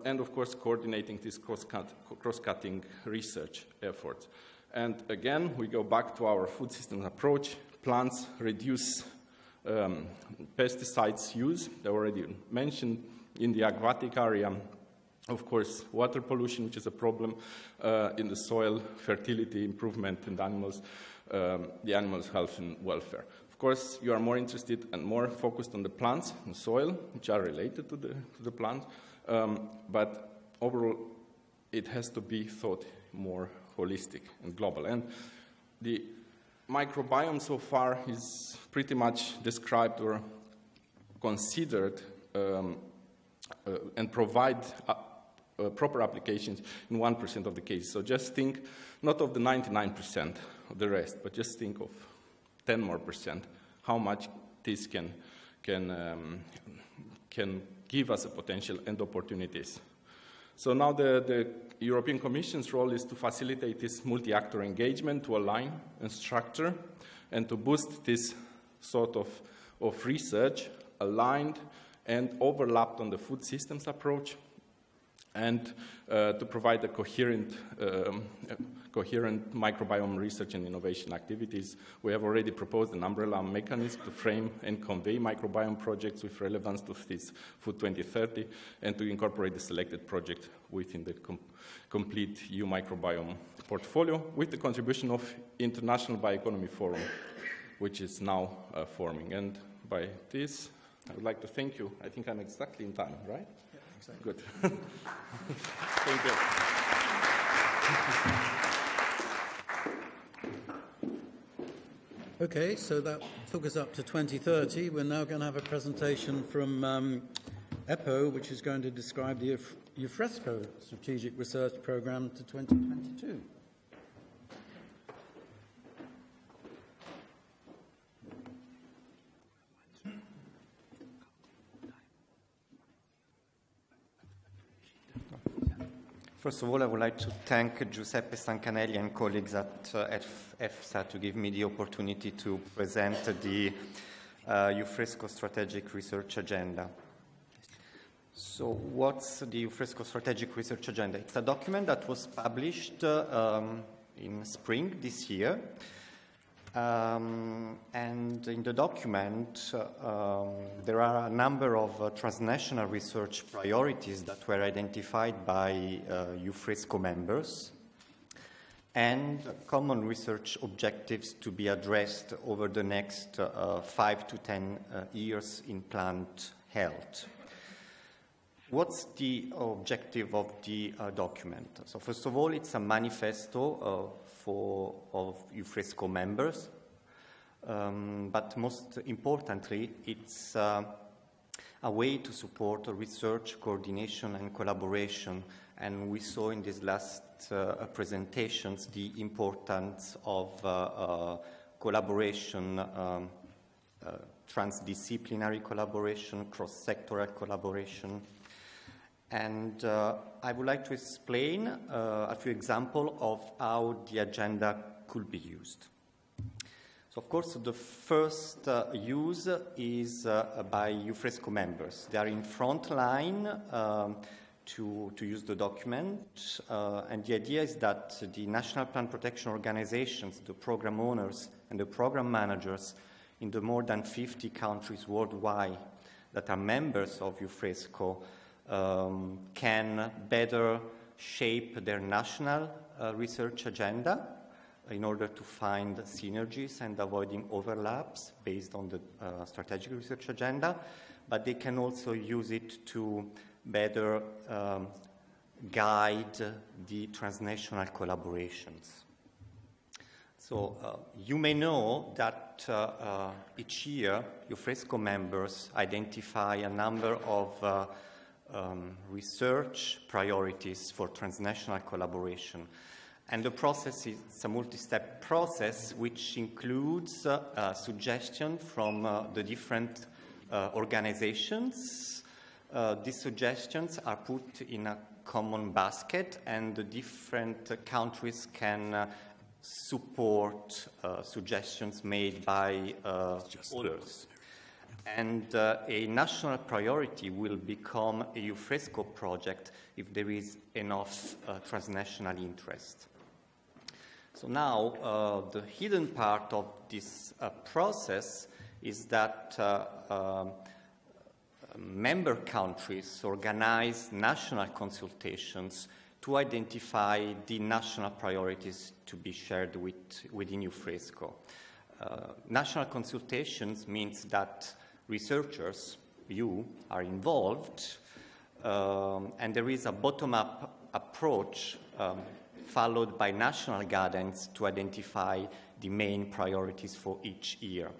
and of course coordinating these cross-cutting research efforts. And again, we go back to our food systems approach. Plants reduce pesticides use. They already mentioned in the aquatic area. Of course, water pollution, which is a problem in the soil, fertility improvement in the animals' health and welfare. Of course, you are more interested and more focused on the plants and soil, which are related to the plants, but overall, it has to be thought more holistic and global. And the microbiome so far is pretty much described or considered and provide proper applications in 1% of the cases. So just think not of the 99% of the rest, but just think of 10% more, how much this can give us a potential and opportunities. So now the European Commission's role is to facilitate this multi-actor engagement, to align and structure, and to boost this sort of research aligned and overlapped on the food systems approach, and to provide a coherent microbiome research and innovation activities. We have already proposed an umbrella mechanism to frame and convey microbiome projects with relevance to this Food 2030 and to incorporate the selected project within the complete EU microbiome portfolio with the contribution of International Bioeconomy Forum, which is now forming. And by this, I would like to thank you. I think I'm exactly in time, right? Yeah, exactly. Good. Thank you. Okay, so that took us up to 2030. We're now going to have a presentation from EPO, which is going to describe the Euphresco Strategic Research Programme to 2022. First of all, I would like to thank Giuseppe Stancanelli and colleagues at EFSA to give me the opportunity to present the Euphresco Strategic Research Agenda. So what's the Euphresco Strategic Research Agenda? It's a document that was published in spring this year. And in the document, there are a number of transnational research priorities that were identified by Euphresco members and common research objectives to be addressed over the next 5 to 10 years in plant health. What's the objective of the document? So first of all, it's a manifesto of Euphresco members, but most importantly, it's a way to support research, coordination, and collaboration. And we saw in these last presentations the importance of collaboration, transdisciplinary collaboration, cross-sectoral collaboration. And I would like to explain a few examples of how the agenda could be used. So, of course, the first use is by Euphresco members. They are in front line to use the document, and the idea is that the national plant protection organizations, the program owners, and the program managers in the more than 50 countries worldwide that are members of Euphresco can better shape their national research agenda in order to find synergies and avoiding overlaps based on the strategic research agenda, but they can also use it to better guide the transnational collaborations. So you may know that each year Euphresco members identify a number of research priorities for transnational collaboration. And the process is a multi-step process which includes suggestions from the different organizations. These suggestions are put in a common basket, and the different countries can support suggestions made by others. And a national priority will become a Euphresco project if there is enough transnational interest. So now the hidden part of this process is that member countries organize national consultations to identify the national priorities to be shared within Euphresco. National consultations means that researchers, you, are involved, and there is a bottom-up approach followed by national guidance to identify the main priorities for each year.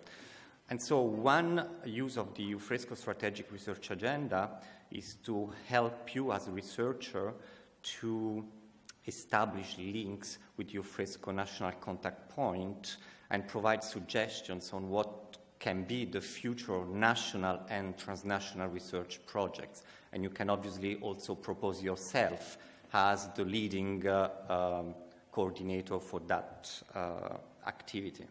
And so one use of the Euphresco Strategic Research Agenda is to help you as a researcher to establish links with Euphresco National Contact Point and provide suggestions on what can be the future of national and transnational research projects. And you can obviously also propose yourself as the leading coordinator for that activity.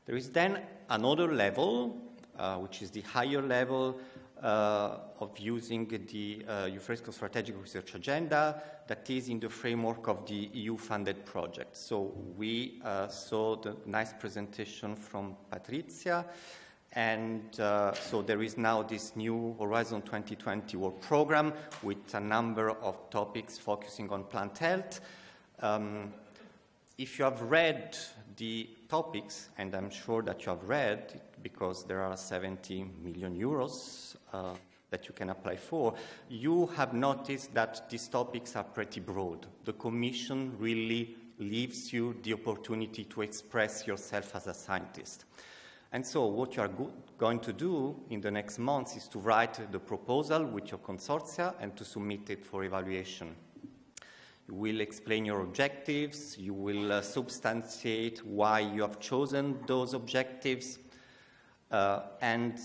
There is then another level, which is the higher level of using the Euphresco Strategic Research Agenda that is in the framework of the EU-funded project. So we saw the nice presentation from Patrizia, and so there is now this new Horizon 2020 work program with a number of topics focusing on plant health. If you have read the topics, and I'm sure that you have read, because there are 70 million euros that you can apply for, you have noticed that these topics are pretty broad. The Commission really leaves you the opportunity to express yourself as a scientist. And so what you are going to do in the next months is to write the proposal with your consortia and to submit it for evaluation. You will explain your objectives, you will substantiate why you have chosen those objectives, and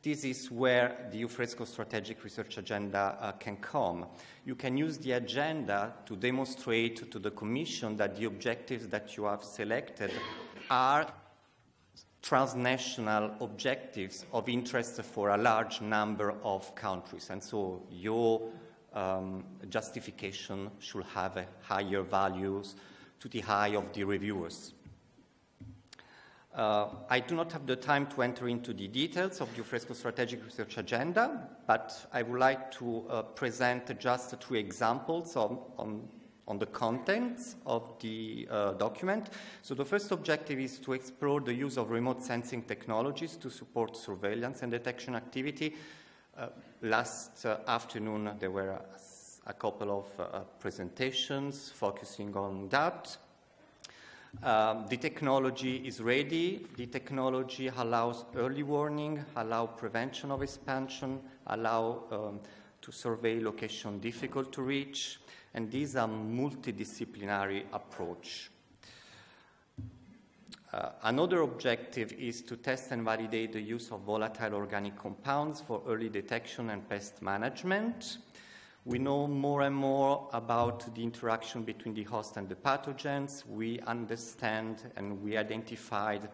this is where the Euphresco strategic research agenda can come. You can use the agenda to demonstrate to the Commission that the objectives that you have selected are transnational objectives of interest for a large number of countries. And so your justification should have a higher values to the eye of the reviewers. I do not have the time to enter into the details of the Euphresco strategic research agenda, but I would like to present just 3 examples on the contents of the document. So the first objective is to explore the use of remote sensing technologies to support surveillance and detection activity. Last afternoon there were a couple of presentations focusing on that. The technology is ready. The technology allows early warning, allows prevention of expansion, allows to survey location difficult to reach, and these are multidisciplinary approach. Another objective is to test and validate the use of volatile organic compounds for early detection and pest management. We know more and more about the interaction between the host and the pathogens. We understand and we identified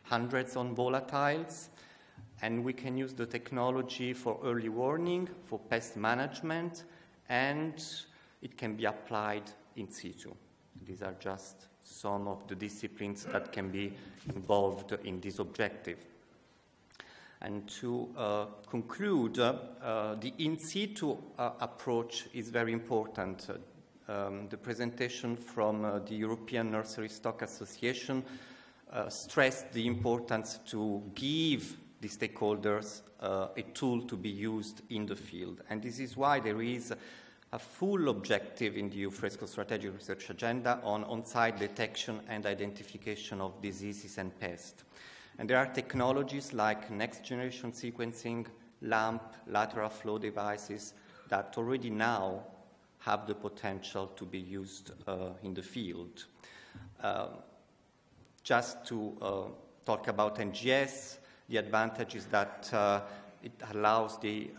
hundreds of volatiles, and we can use the technology for early warning, for pest management, and it can be applied in situ. These are just some of the disciplines that can be involved in this objective. And to conclude, the in situ approach is very important. The presentation from the European Nursery Stock Association stressed the importance to give the stakeholders a tool to be used in the field. And this is why there is a full objective in the Euphresco strategic research agenda on on-site detection and identification of diseases and pests. And there are technologies like next-generation sequencing, LAMP, lateral flow devices that already now have the potential to be used in the field. Just to talk about NGS, the advantage is that it allows the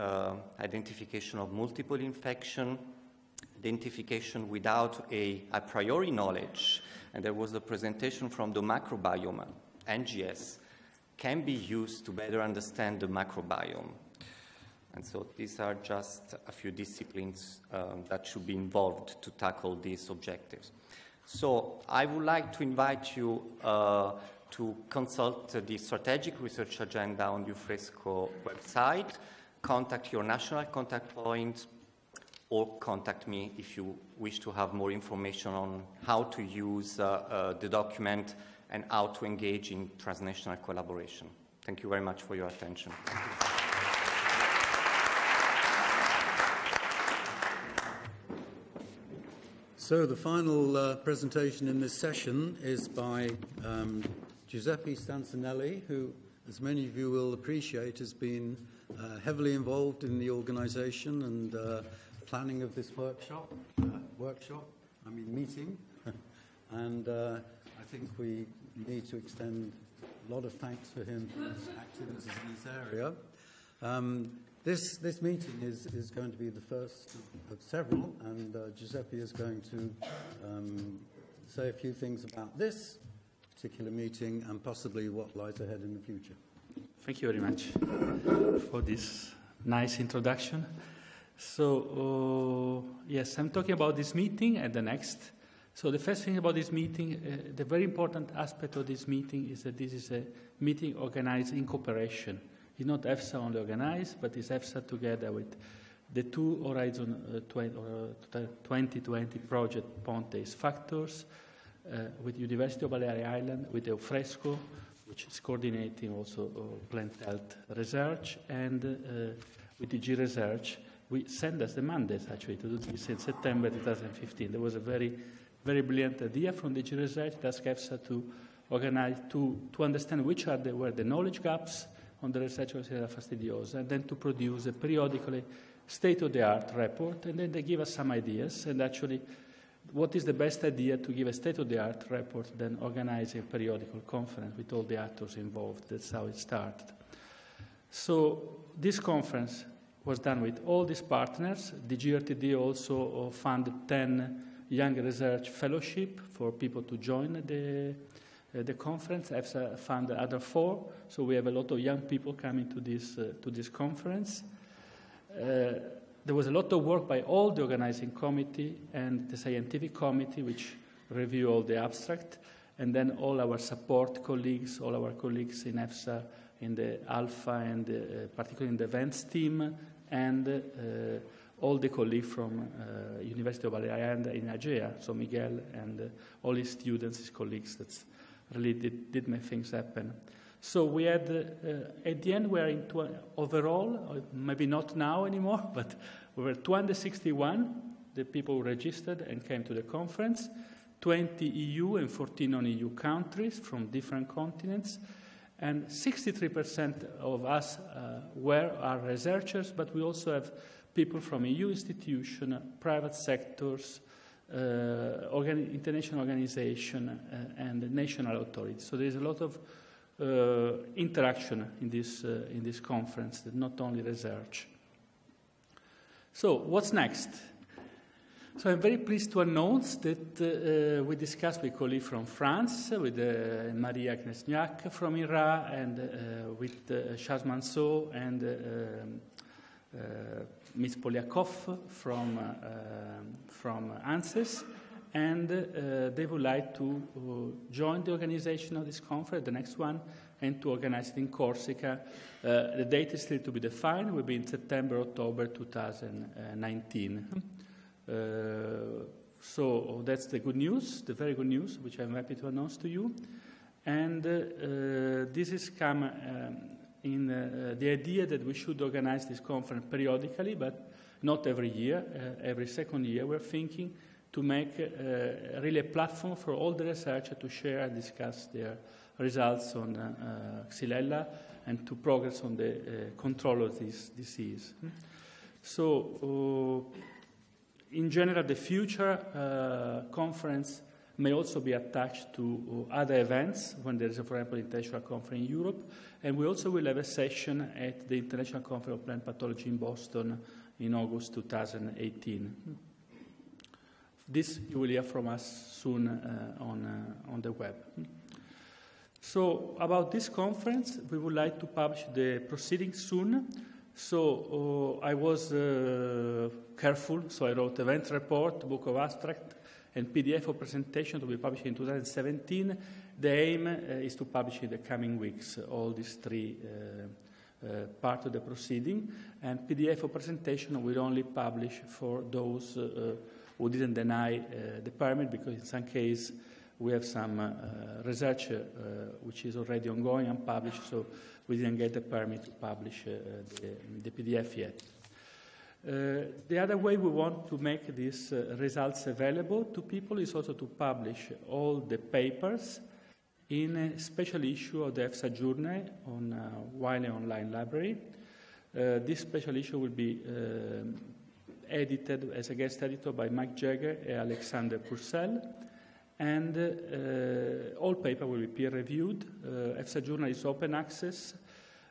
identification of multiple infection, identification without a priori knowledge. And there was a presentation from the microbiome. NGS can be used to better understand the microbiome. And so these are just a few disciplines that should be involved to tackle these objectives. So I would like to invite you to consult the strategic research agenda on the Euphresco website, contact your national contact point, or contact me if you wish to have more information on how to use the document and how to engage in transnational collaboration. Thank you very much for your attention. So the final presentation in this session is by Giuseppe Stancanelli, who, as many of you will appreciate, has been heavily involved in the organisation and planning of this meeting. And I think we need to extend a lot of thanks for him for his activities in this area. This meeting is going to be the first of several, and Giuseppe is going to say a few things about this particular meeting and possibly what lies ahead in the future. Thank you very much for this nice introduction. So, yes, I'm talking about this meeting and the next. So the first thing about this meeting, the very important aspect of this meeting is that this is a meeting organized in cooperation. It's not EFSA only organized, but it's EFSA together with the two Horizon 2020 project Ponte's factors, with University of Balearic Island, with Euphresco, which is coordinating also plant health research, and with the G Research. We sent us the mandates actually to do this in September 2015. There was a very brilliant idea from the G Research that asked EFSA to organize, to understand which were the knowledge gaps on the research of Xylella fastidiosa, and then to produce a periodically state-of-the-art report, and then they give us some ideas, and actually what is the best idea to give a state-of-the-art report than organizing a periodical conference with all the actors involved. That's how it started. So this conference was done with all these partners. The GRTD also funded 10 Young Research Fellowship for people to join the conference. EFSA funded other 4, so we have a lot of young people coming to this conference. There was a lot of work by all the organizing committee and the scientific committee, which review all the abstract, and then all our support colleagues, all our colleagues in EFSA, in the Alpha, and particularly in the events team, and all the colleagues from University of Balearias in Agea, so Miguel and all his students, his colleagues, that really did make things happen. So we had, at the end, we are into overall, maybe not now anymore, but we were 261, the people who registered and came to the conference, 20 EU and 14 non-EU countries from different continents, and 63% of us are researchers, but we also have people from EU institutions, private sectors, international organizations, and national authorities. So there is a lot of interaction in this conference, not only research. So what's next? So I'm very pleased to announce that we discussed with colleagues from France, with Maria Knesniak from IRA, and with Charles Manceau and Ms. Polyakov from ANSES, and they would like to join the organization of this conference, the next one, and to organize it in Corsica. The date is still to be defined. It will be in September, October 2019. So that's the good news, the very good news, which I'm happy to announce to you. And this has come in the idea that we should organize this conference periodically, but not every year. Every second year, we're thinking to make really a platform for all the researchers to share and discuss their results on Xylella and to progress on the control of this disease. So, in general, the future conference may also be attached to other events when there is, for example, international conference in Europe. And we also will have a session at the International Conference of Plant Pathology in Boston in August 2018. This you will hear from us soon on the web. So about this conference, we would like to publish the proceedings soon. So I was careful, so I wrote event report, book of abstract, and PDF of presentation to be published in 2017. The aim is to publish in the coming weeks all these 3 parts of the proceeding, and PDF of presentation will only publish for those who didn't deny the permit, because in some case we have some research which is already ongoing and published, so we didn't get the permit to publish the PDF yet. The other way we want to make these results available to people is also to publish all the papers in a special issue of the EFSA journal on Wiley Online Library. This special issue will be edited as a guest editor by Mike Jeger and Alexander Purcell, and all paper will be peer-reviewed. EFSA journal is open access.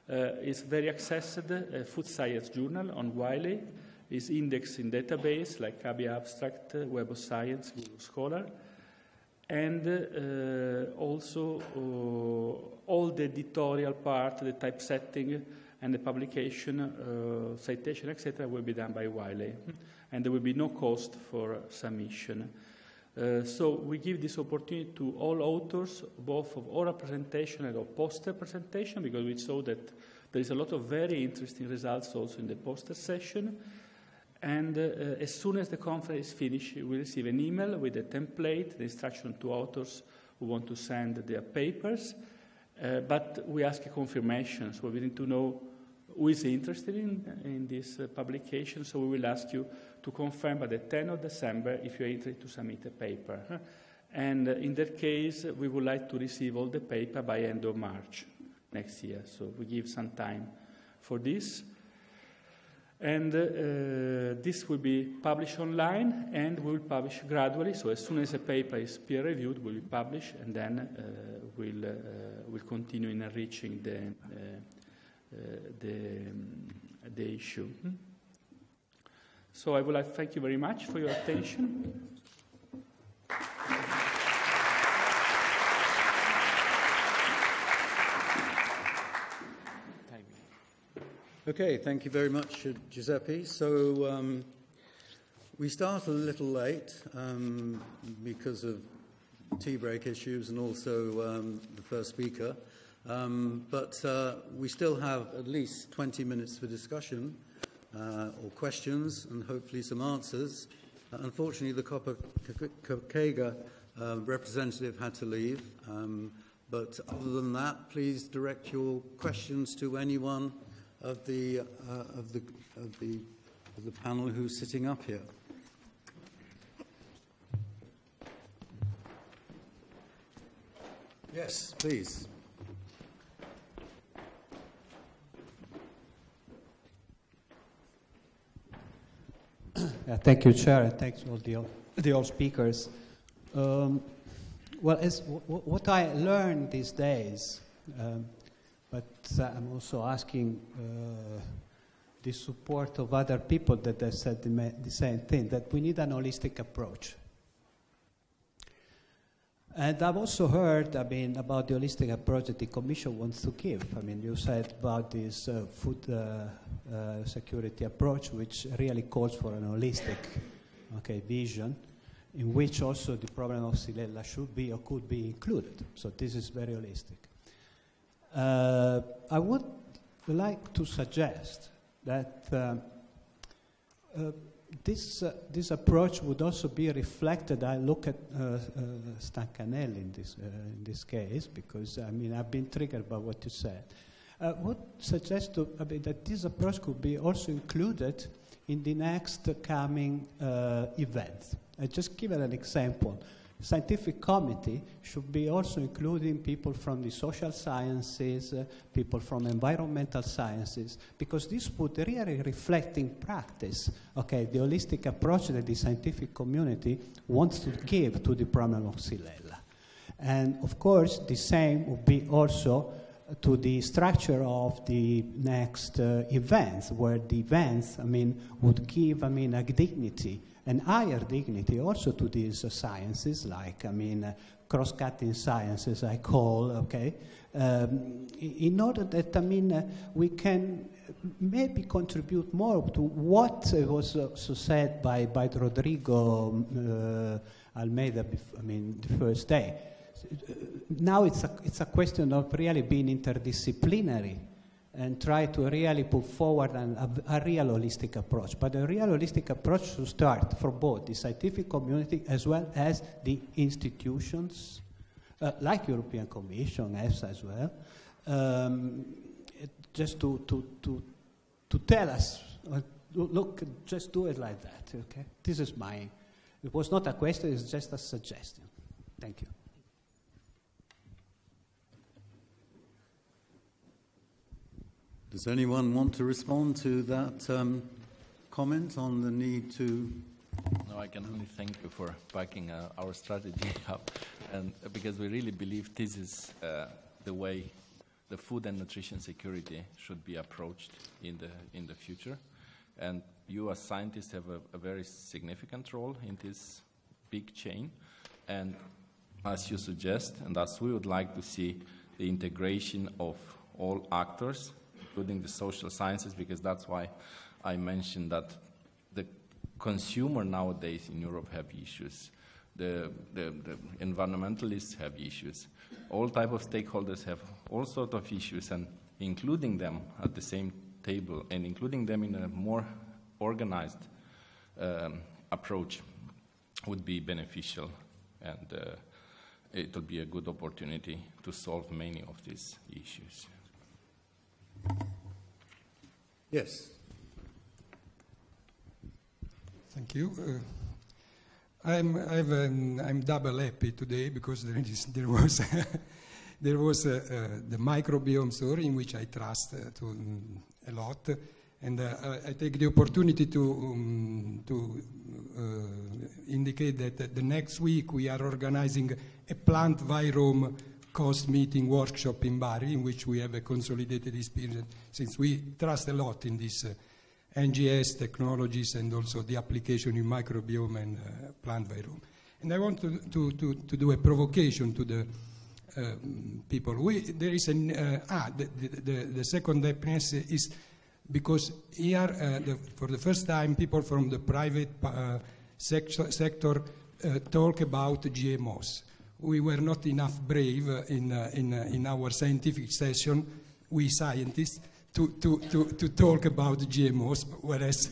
It's very accessed, food science journal on Wiley. Is indexed in database like ABI Abstract, Web of Science, Google Scholar, and also all the editorial part, the typesetting, and the publication, citation, etc., will be done by Wiley, and there will be no cost for submission. So we give this opportunity to all authors, both of oral presentation and of poster presentation, because we saw that there is a lot of very interesting results also in the poster session. And as soon as the conference is finished, you will receive an email with a template, the instruction to authors who want to send their papers. But we ask a confirmation, so we need to know who is interested in this publication. So we will ask you to confirm by the 10th of December if you are interested to submit a paper. And in that case, we would like to receive all the paper by end of March next year. So we give some time for this. And this will be published online, and we will publish gradually. So as soon as a paper is peer-reviewed, we will publish, and then we'll continue in enriching the issue. So I would like to thank you very much for your attention. Okay, thank you very much, Giuseppe. So we start a little late because of tea break issues and also the first speaker. But we still have at least 20 minutes for discussion or questions and hopefully some answers. Unfortunately, the COPA COGECA representative had to leave. But other than that, please direct your questions to anyone of the panel who's sitting up here. Yes, please. Thank you, Chair, and thanks all the all speakers. Well, what I learned these days, but I'm also asking the support of other people that have said the same thing, that we need an holistic approach. And I've also heard, about the holistic approach that the Commission wants to give. You said about this food security approach, which really calls for an holistic, vision, in which also the problem of Xylella should be or could be included. So this is very holistic. I would like to suggest that this approach would also be reflected. I look at Stancanelli in this case, because I've been triggered by what you said. Would suggest that this approach could be also included in the next coming events. I just give an example. The scientific committee should be also including people from the social sciences, people from environmental sciences, because this would really reflect in practice, the holistic approach that the scientific community wants to give to the problem of Xylella. And of course, the same would be also to the structure of the next events, where the events, would give, a dignity, and higher dignity also to these sciences, like, cross-cutting sciences, I call, in order that, we can maybe contribute more to what was also said by Rodrigo Almeida, the first day. Now it's a question of really being interdisciplinary and try to really put forward a real holistic approach. But a real holistic approach should start for both the scientific community as well as the institutions, like European Commission, EFSA as well, just to tell us, look, just do it like that, okay? This is it was not a question, it's just a suggestion. Thank you. Does anyone want to respond to that comment on the need to? No, I can only thank you for backing our strategy up, and because we really believe this is the way the food and nutrition security should be approached in the future. And you as scientists have a very significant role in this big chain. And as you suggest, and as we would like to see the integration of all actors, including the social sciences, because that's why I mentioned that the consumer nowadays in Europe have issues. The environmentalists have issues. All type of stakeholders have all sorts of issues, and including them at the same table and including them in a more organized approach would be beneficial, and it will be a good opportunity to solve many of these issues. Yes. Thank you. I'm double happy today because there was the microbiome story in which I trust a lot, and I take the opportunity to indicate that the next week we are organizing a plant virome cost meeting workshop in Bari, in which we have a consolidated experience, since we trust a lot in these NGS technologies and also the application in microbiome and plant virome. And I want to do a provocation to the people. There is the second happiness is because here, for the first time, people from the private sector talk about GMOs. We were not enough brave in our scientific session, we scientists, to talk about GMOs, whereas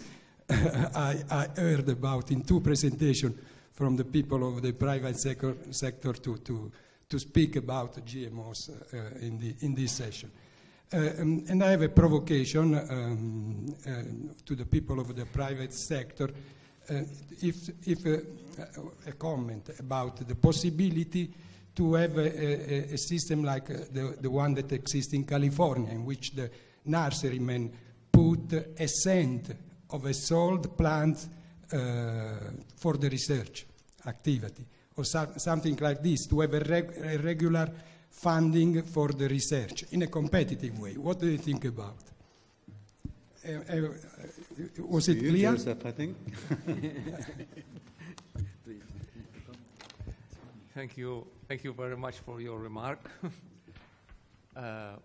I heard about in 2 presentations from the people of the private sector to speak about GMOs in this session. And I have a provocation to the people of the private sector, if a comment about the possibility to have a system like the one that exists in California, in which the nurserymen put a cent of a sold plant for the research activity, or something like this, to have a regular funding for the research in a competitive way. What do you think about? Was it clear? Joseph, I think. Thank you very much for your remark.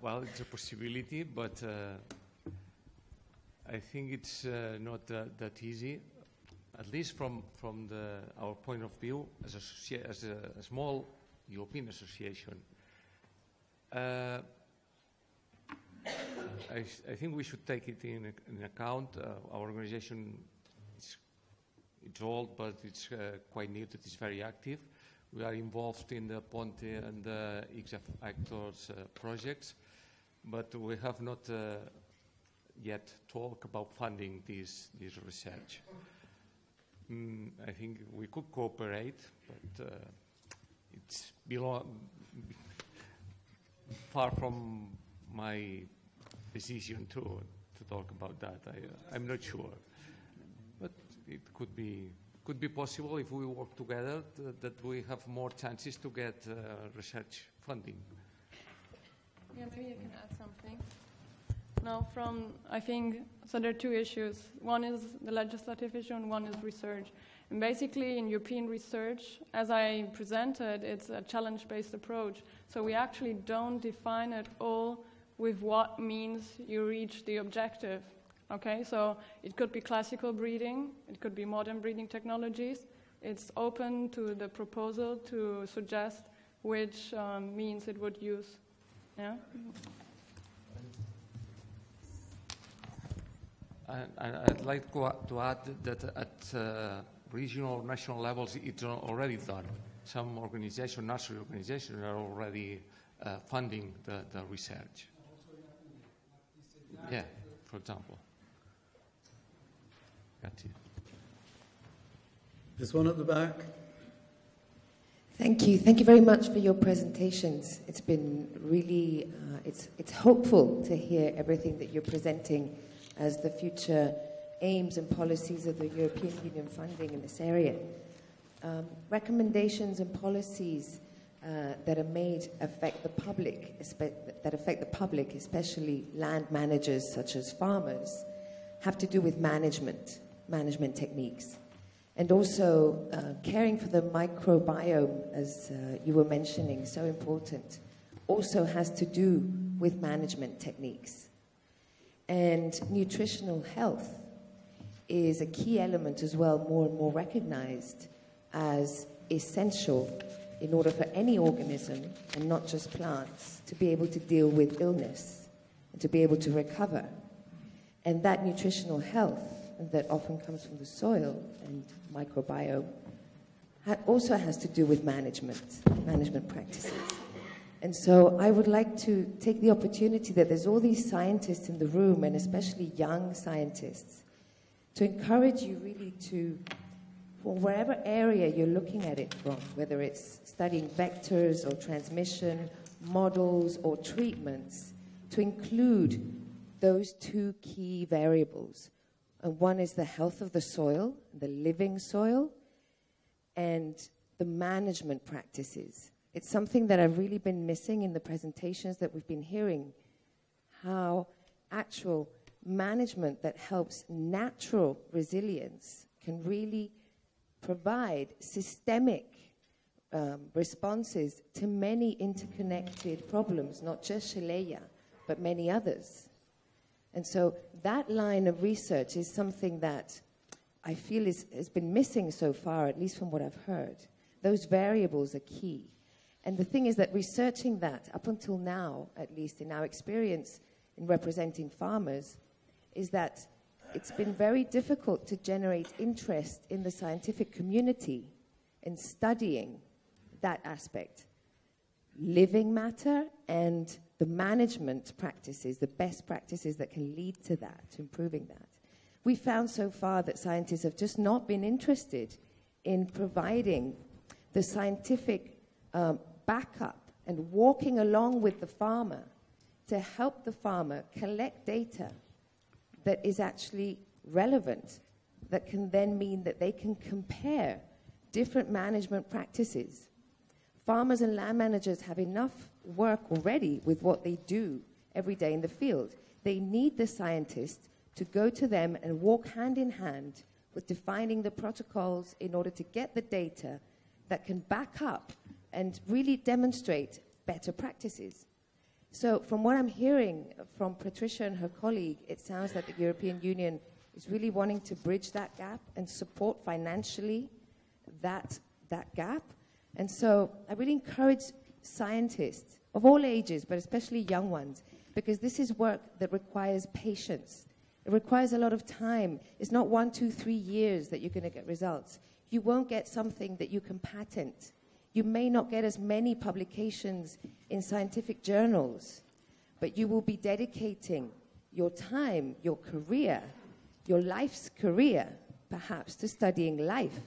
Well, it's a possibility, but I think it's not that easy, at least from our point of view as a small European association. I think we should take it in account. Our organization it's old, but it's quite new. It is very active. We are involved in the Ponte and the XF Actors projects, but we have not yet talked about funding this research. I think we could cooperate, but it's far from my decision to talk about that. I'm not sure, but it could be possible if we work together that we have more chances to get research funding. Yeah, maybe I can add something. Now, I think, so there are 2 issues. One is the legislative issue and one is research. And basically in European research, as I presented, it's a challenge-based approach. So we actually don't define at all with what means you reach the objective. Okay, so it could be classical breeding, it could be modern breeding technologies. It's open to the proposal to suggest which means it would use. Yeah. And I'd like to add that at regional or national levels, it's already done. Some organizations, nursery organizations, are already funding the research. Yeah, for example. There's one at the back. Thank you. Thank you very much for your presentations. It's been really, it's hopeful to hear everything that you're presenting as the future aims and policies of the European Union funding in this area. Recommendations and policies that are made affect the public, especially land managers such as farmers, have to do with management techniques. And also caring for the microbiome, as you were mentioning, so important, also has to do with management techniques. And nutritional health is a key element as well, more and more recognized as essential in order for any organism, and not just plants, to be able to deal with illness and to be able to recover. And that nutritional health that often comes from the soil and microbiome also has to do with management practices. And so I would like to take the opportunity that there's all these scientists in the room, and especially young scientists, to encourage you really to, for wherever area you're looking at it from, whether it's studying vectors or transmission, models or treatments, to include those 2 key variables. And one is the health of the soil, the living soil, and the management practices, It's something that I've really been missing in the presentations that we've been hearing, how actual management that helps natural resilience can really provide systemic responses to many interconnected problems, not just Xylella, but many others. And so that line of research is something that I feel has been missing so far, at least from what I've heard. Those variables are key. And the thing is that researching that, up until now, at least in our experience in representing farmers, is that it's been very difficult to generate interest in the scientific community in studying that aspect. Living matter and the management practices, the best practices that can lead to that, to improving that. We found so far that scientists have just not been interested in providing the scientific backup and walking along with the farmer to help the farmer collect data that is actually relevant, that can then mean that they can compare different management practices. Farmers and land managers have enough work already with what they do every day in the field. They need the scientists to go to them and walk hand in hand with defining the protocols in order to get the data that can back up and really demonstrate better practices. So from what I'm hearing from Patrizia and her colleague, it sounds like the European Union is really wanting to bridge that gap and support financially that gap. And so I really encourage scientists of all ages, but especially young ones, because this is work that requires patience. It requires a lot of time. It's not 1, 2, 3 years that you're going to get results. You won't get something that you can patent. You may not get as many publications in scientific journals, but you will be dedicating your time, your career, your life's career, perhaps, to studying life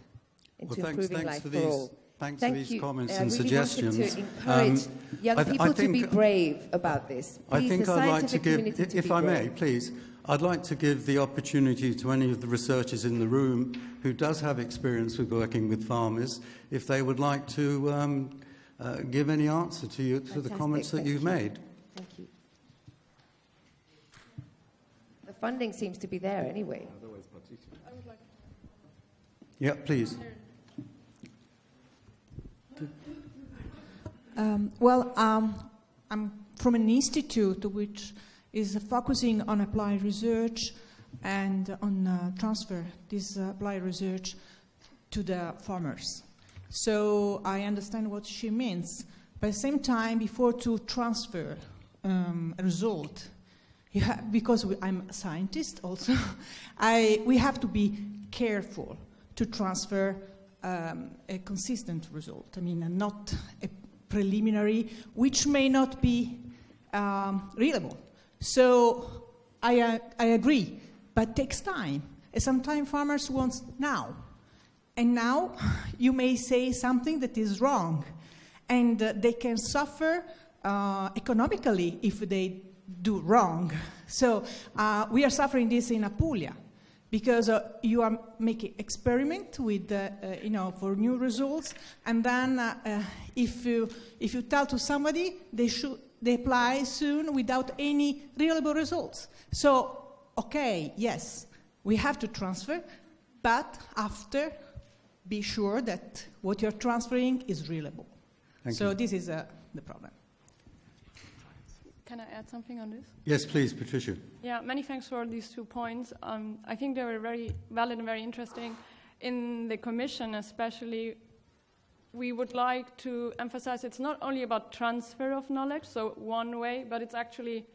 and to improving life for all. Thanks for these comments and really suggestions. To encourage young people to be brave about this. Please, I think the I'd like to scientific give, community if be I may, brave. please, I'd like to give the opportunity to any of the researchers in the room who does have experience with working with farmers, if they would like to give any answer to the comments that you've made. Thank you. The funding seems to be there anyway. Yeah, please. I'm from an institute which is focusing on applied research and on transfer this applied research to the farmers. So I understand what she means. But at the same time, before to transfer a result, because I'm a scientist also, we have to be careful to transfer a consistent result. I mean, not a preliminary, which may not be reliable. So I agree, but it takes time. And sometimes farmers want now. And now you may say something that is wrong. And they can suffer economically if they do wrong. So we are suffering this in Apulia, because you are making experiment with, for new results, and then if you tell to somebody, they apply soon without any reliable results. So, okay, yes, we have to transfer, but after, be sure that what you're transferring is reliable. Thank you. This is the problem. Can I add something on this? Yes, please, Patrizia. Yeah, many thanks for these 2 points. I think they were very valid and very interesting. In the Commission especially, we would like to emphasize it's not only about transfer of knowledge, so one way, but it's actually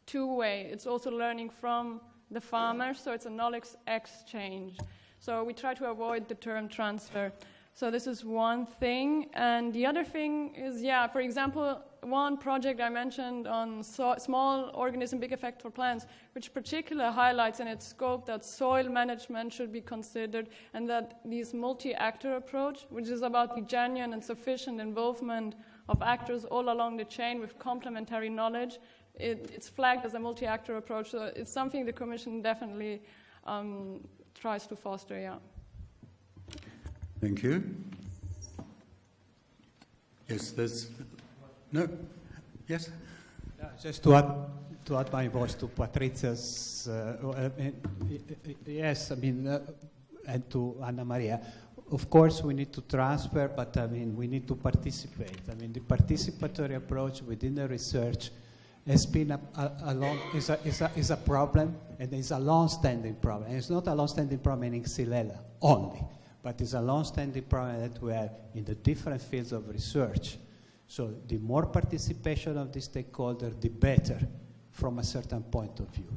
2 ways. It's also learning from the farmers, so it's a knowledge exchange. So we try to avoid the term transfer. So this is one thing. And the other thing is, yeah, for example, one project I mentioned on small organism, big effect for plants, which particularly highlights in its scope that soil management should be considered, and that this multi-actor approach, which is about the genuine and sufficient involvement of actors all along the chain with complementary knowledge, it's flagged as a multi-actor approach. So it's something the Commission definitely tries to foster, yeah. Thank you. Yes, there's... No? Yes? Just to add my voice to Patrizia's, yes, I mean, and to Anna Maria. Of course, we need to transfer, but I mean, we need to participate. I mean, the participatory approach within the research has been is a problem, and it's a long-standing problem. And it's not a long-standing problem in Xylella only, but it's a long-standing problem that we have in the different fields of research. So the more participation of the stakeholder, the better from a certain point of view.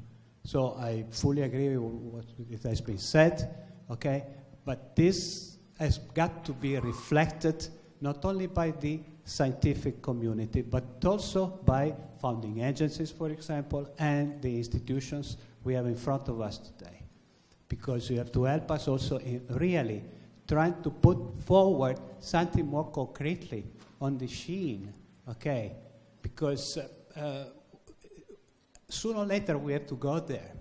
So I fully agree with what has been said, okay? But this has got to be reflected not only by the scientific community, but also by funding agencies, for example, and the institutions we have in front of us today. Because you have to help us also in really trying to put forward something more concretely on the sheen, okay? Because sooner or later we have to go there.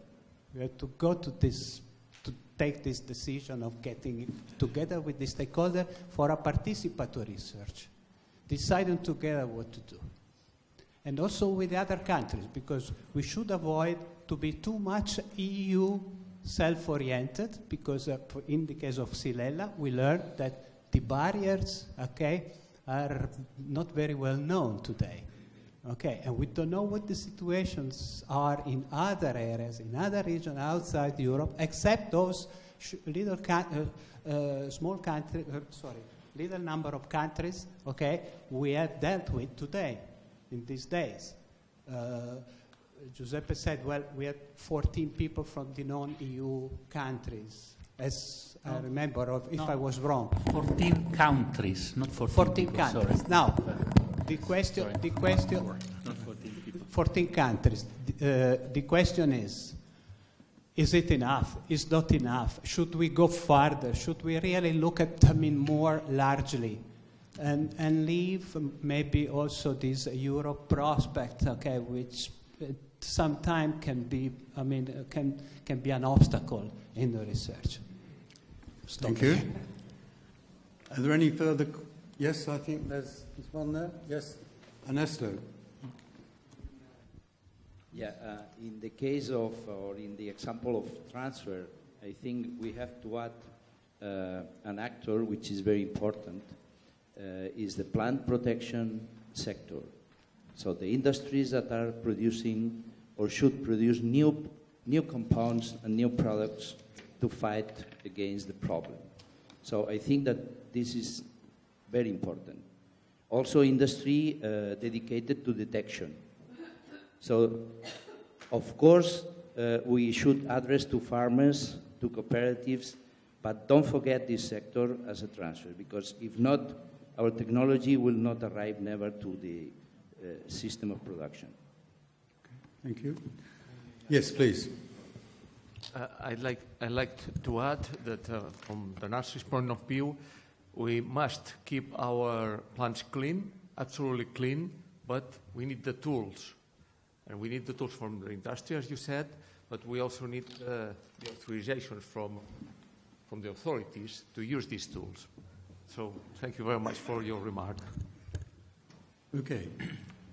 We have to go to this, to take this decision of getting together with the stakeholder for a participatory research, deciding together what to do. And also with the other countries, because we should avoid to be too much EU self-oriented, because in the case of Xylella, we learned that the barriers, okay, are not very well known today. Okay, and we don't know what the situations are in other areas, in other regions outside Europe, except those little small countries, little number of countries, okay, we have dealt with today, in these days. Giuseppe said, well, we had 14 people from the non-EU countries, as I remember, or if I was wrong. 14 countries, not 14 people, countries. Sorry. Now, the question, 14 countries. The question is it enough? Is not enough? Should we go further? Should we really look at, I mean, more largely? And leave maybe also this Europe prospect, okay, which sometimes can be, I mean, can be an obstacle in the research. Thank you. Are there any further? Yes, I think there's one there. Yes, Ernesto. Yeah, in the case of, or in the example of transfer, I think we have to add an actor which is very important, is the plant protection sector. So the industries that are producing or should produce new compounds and new products to fight against the problem. So I think that this is very important. Also industry dedicated to detection. So of course we should address to farmers, to cooperatives, but don't forget this sector as a transfer, because if not, our technology will not arrive never to the system of production. Okay. Thank you. Yes, please. I'd like to add that from the nursery's point of view, we must keep our plants clean, absolutely clean, but we need the tools. And we need the tools from the industry, as you said, but we also need the authorization from the authorities to use these tools. So thank you very much for your remark. Okay.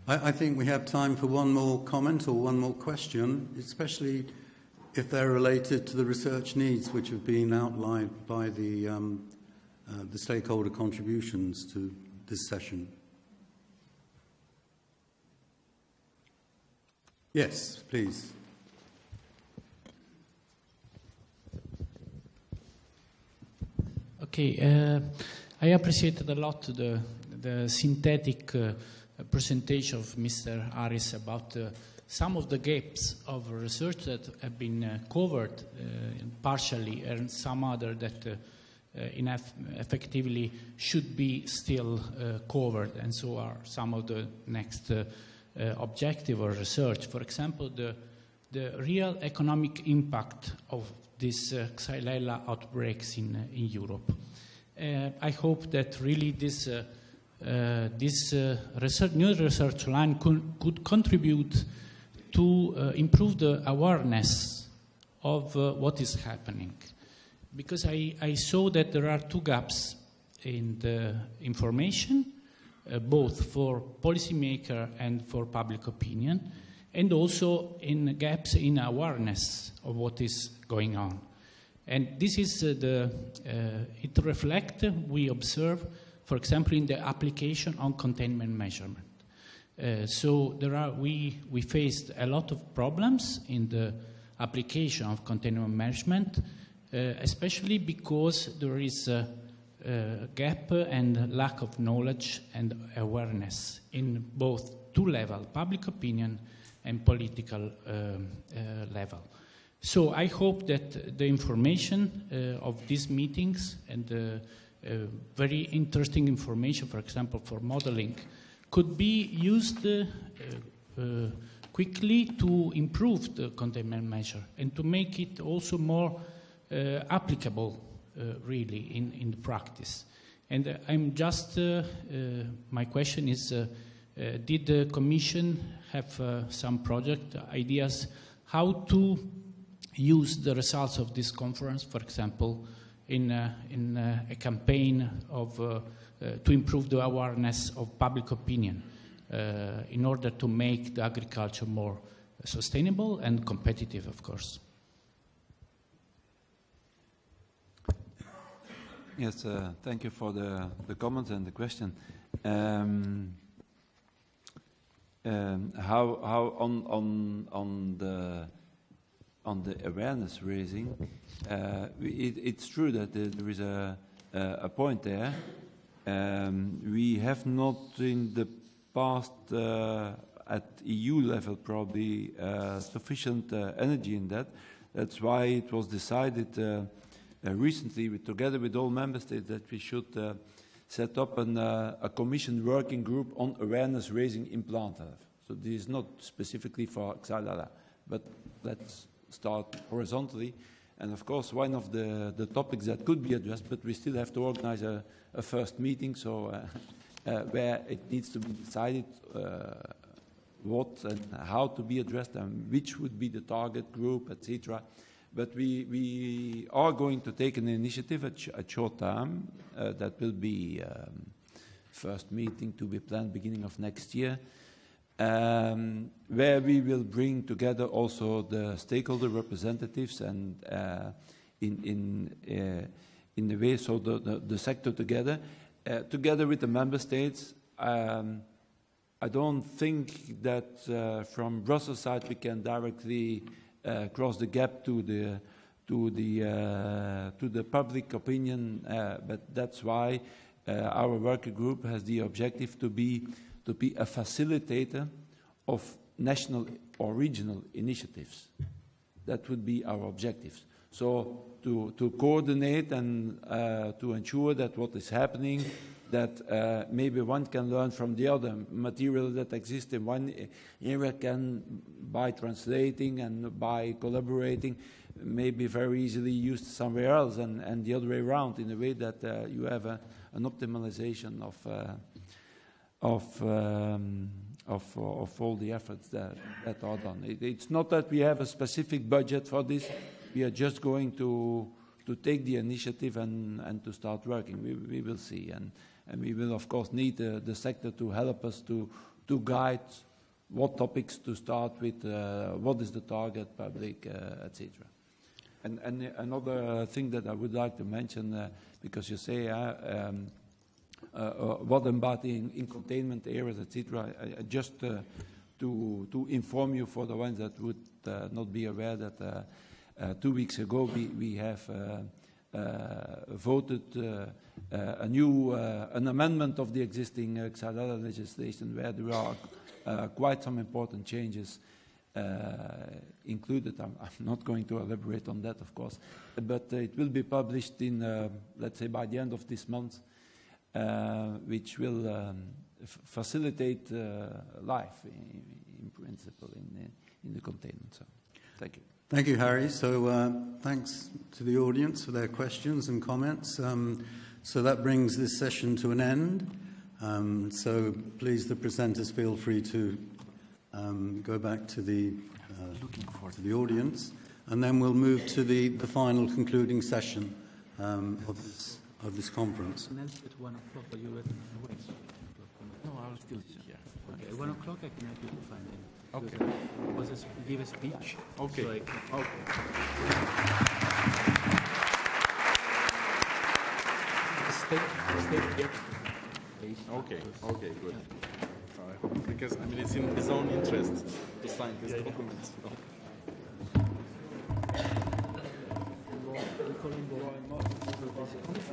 I think we have time for one more comment or one more question, especially if they're related to the research needs which have been outlined by the stakeholder contributions to this session. Yes, please. Okay, I appreciated a lot the synthetic presentation of Mr. Arijs about some of the gaps of research that have been covered partially, and some other that effectively should be still covered, and so are some of the next objective of research. For example, the real economic impact of these Xylella outbreaks in Europe. I hope that really this new research line could contribute to improve the awareness of what is happening. Because I saw that there are two gaps in the information both for policymaker and for public opinion, and also in gaps in awareness of what is going on. And this is it reflects, we observe, for example, in the application on containment measurement. So we faced a lot of problems in the application of containment management, especially because there is a gap and lack of knowledge and awareness in both two levels, public opinion and political level. So I hope that the information of these meetings and very interesting information, for example, for modeling, could be used quickly to improve the containment measure and to make it also more applicable, really, in the practice. And I'm just, my question is, did the Commission have some project ideas how to use the results of this conference, for example, in a campaign of to improve the awareness of public opinion in order to make the agriculture more sustainable and competitive, of course? Yes, thank you for the comments and the question. How on the awareness raising, it's true that there is a point there. We have not in the past at EU level probably sufficient energy in that. That's why it was decided recently, together with all member states, that we should set up a Commission working group on awareness raising in plant health. So this is not specifically for Xylella, but let's start horizontally. And of course, one of the topics that could be addressed, but we still have to organize a first meeting, so where it needs to be decided what and how to be addressed and which would be the target group, etc. But we are going to take an initiative at short time. That will be first meeting to be planned beginning of next year, where we will bring together also the stakeholder representatives and in the way, so the sector together with the member states. I don't think that from Brussels side we can directly cross the gap to the public opinion, but that's why our working group has the objective to be a facilitator of national or regional initiatives. That would be our objectives. So to coordinate and to ensure that what is happening, that maybe one can learn from the other. Material that exists in one area can, by translating and by collaborating, may be very easily used somewhere else, and the other way around, in a way that you have an optimization of all the efforts that are done. It's not that we have a specific budget for this. We are just going to take the initiative and to start working. We will see, and we will of course need the sector to help us to guide what topics to start with, what is the target public, etc. And another thing that I would like to mention, because you say what about in containment areas, etc. Just to inform you, for the ones that would not be aware, that 2 weeks ago we have voted an amendment of the existing Xylella legislation, where there are quite some important changes included. I'm not going to elaborate on that, of course, but it will be published in, let's say, by the end of this month, which will facilitate life, in principle, in the containment. So, thank you. Thank you, Harry. So thanks to the audience for their questions and comments. So that brings this session to an end. So please, the presenters, feel free to go back to the audience, and then we'll move to the final concluding session of this conference. I'll still be here. Okay, at 1 o'clock I can help you to find him. Okay. Was give a speech. Okay. So Okay. stay here. Okay. Okay. Good. Because I mean, it's in his own interest to sign this document. So. We call on board.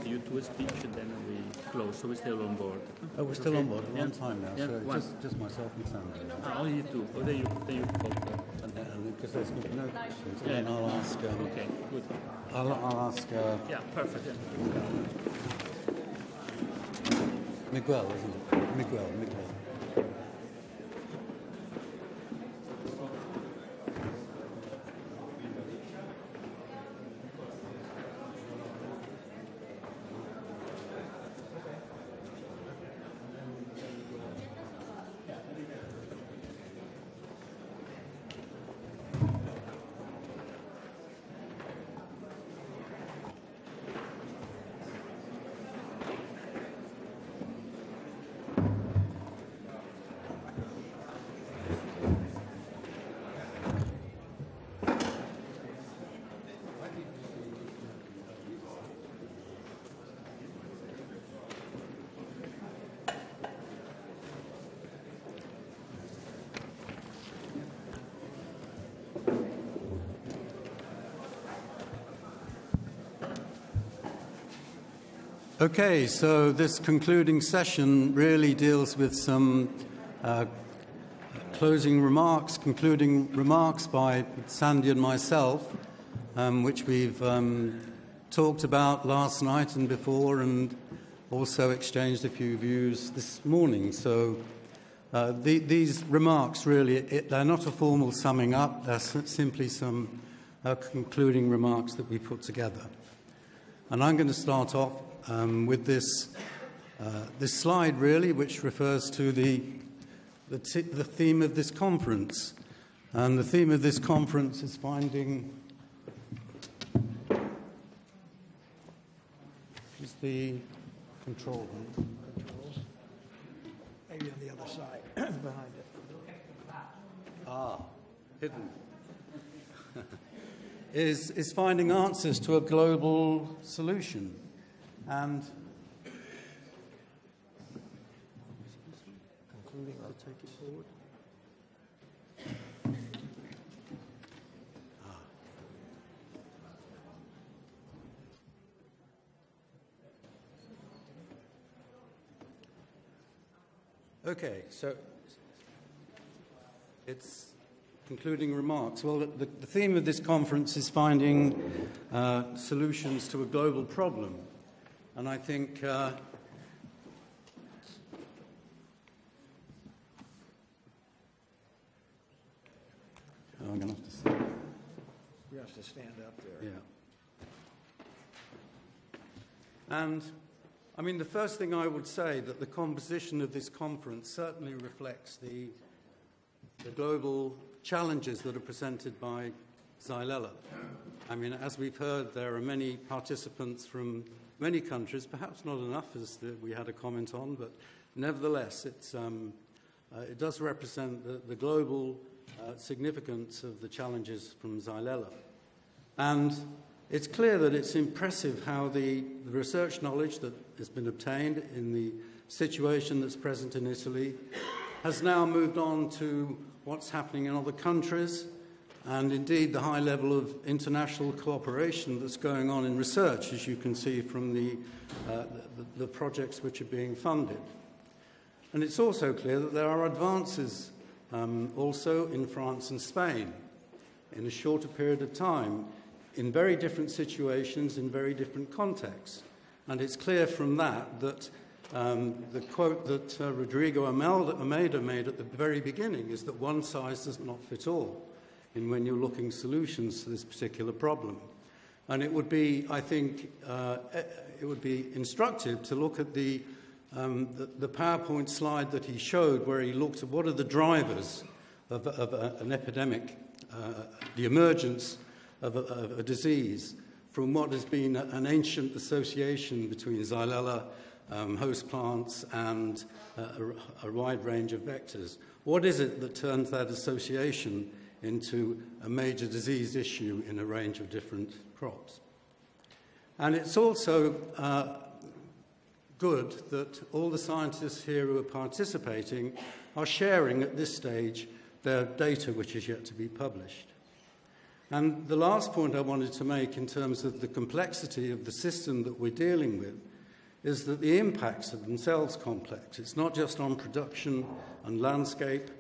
You do a speech and then we close. So we're still on board. Oh, we're still on board. We're on Yeah. time now. Yeah, So one. just myself and Sandra. Only you two. Oh, then you call. And because there's no questions, Yeah. and I'll ask. Okay, good. I'll ask Yeah, perfect. Yeah. Miguel, isn't it? Miguel. Okay, so this concluding session really deals with some concluding remarks by Sandy and myself, which we've talked about last night and before, and also exchanged a few views this morning. So these remarks really, they're not a formal summing up, they're simply some concluding remarks that we put together. And I'm going to start off with this slide, really, which refers to the theme of this conference. And the theme of this conference is finding... Is the control room? Maybe on the other side, behind it. Ah, hidden. is finding answers to a global solution. And Concluding, I'll take it forward. okay, so it's concluding remarks. Well, the theme of this conference is finding solutions to a global problem. And I think I'm going to have to see. You have to stand up there. Yeah. And, I mean, the first thing I would say that the composition of this conference certainly reflects the global challenges that are presented by Xylella. I mean, as we've heard, there are many participants from many countries, perhaps not enough as we had a comment on, but nevertheless, it does represent the global significance of the challenges from Xylella. And it's clear that it's impressive how the research knowledge that has been obtained in the situation that's present in Italy has now moved on to what's happening in other countries, and indeed the high level of international cooperation that's going on in research, as you can see from the projects which are being funded. And it's also clear that there are advances also in France and Spain in a shorter period of time, in very different situations, in very different contexts. And it's clear from that that the quote that Rodrigo Almeida made at the very beginning is that one size does not fit all in when you're looking solutions to this particular problem. And it would be, I think, it would be instructive to look at the PowerPoint slide that he showed, where he looked at what are the drivers of an epidemic, the emergence of a disease from what has been an ancient association between Xylella host plants, and a wide range of vectors. What is it that turns that association into a major disease issue in a range of different crops? And it's also good that all the scientists here who are participating are sharing at this stage their data which is yet to be published. And the last point I wanted to make in terms of the complexity of the system that we're dealing with is that the impacts are themselves complex. It's not just on production and landscape,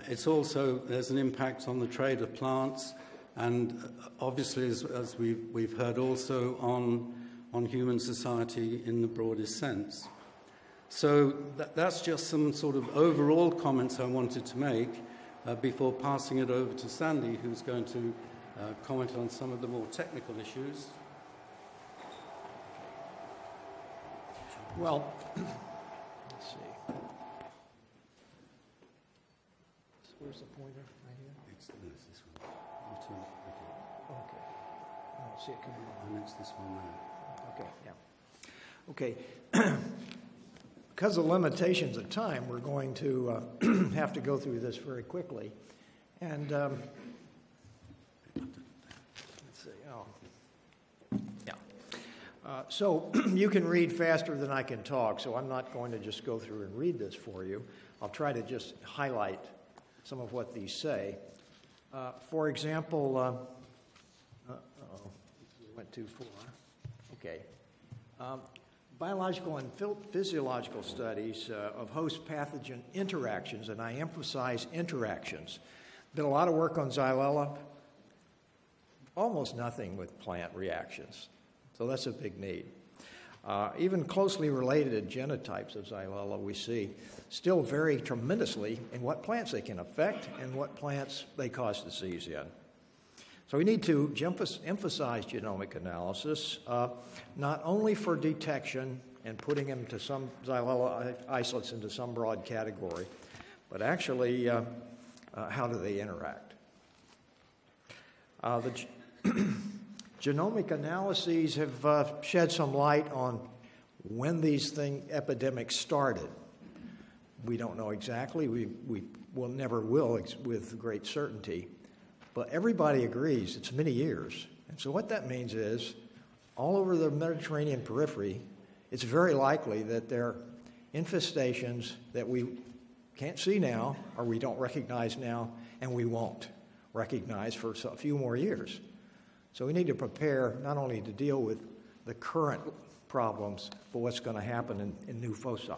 it's also, there's an impact on the trade of plants, and obviously, as we've heard, also on human society in the broadest sense. So that's just some sort of overall comments I wanted to make before passing it over to Sandy, who's going to comment on some of the more technical issues. Well, let's see. Where's the pointer? Right here? It's this one. Okay. I don't see it coming on. And it's this one there. Okay, yeah. Okay. Because of limitations of time, we're going to have to go through this very quickly. And let's see. Oh, yeah. So you can read faster than I can talk, so I'm not going to just go through and read this for you. I'll try to just highlight some of what these say. For example, we went too far. Okay. Biological and physiological studies of host pathogen interactions, and I emphasize interactions. Did a lot of work on Xylella, almost nothing with plant reactions. So that's a big need. Even closely related genotypes of Xylella we see still vary tremendously in what plants they can affect and what plants they cause disease in. So we need to emphasize genomic analysis, not only for detection and putting them to some Xylella isolates into some broad category, but actually how do they interact. The genomic analyses have shed some light on when these epidemics started. We don't know exactly. We will never will with great certainty. But everybody agrees it's many years. And so what that means is all over the Mediterranean periphery, it's very likely that there are infestations that we can't see now or we don't recognize now and we won't recognize for a few more years. So we need to prepare not only to deal with the current problems, but what's going to happen in new foci.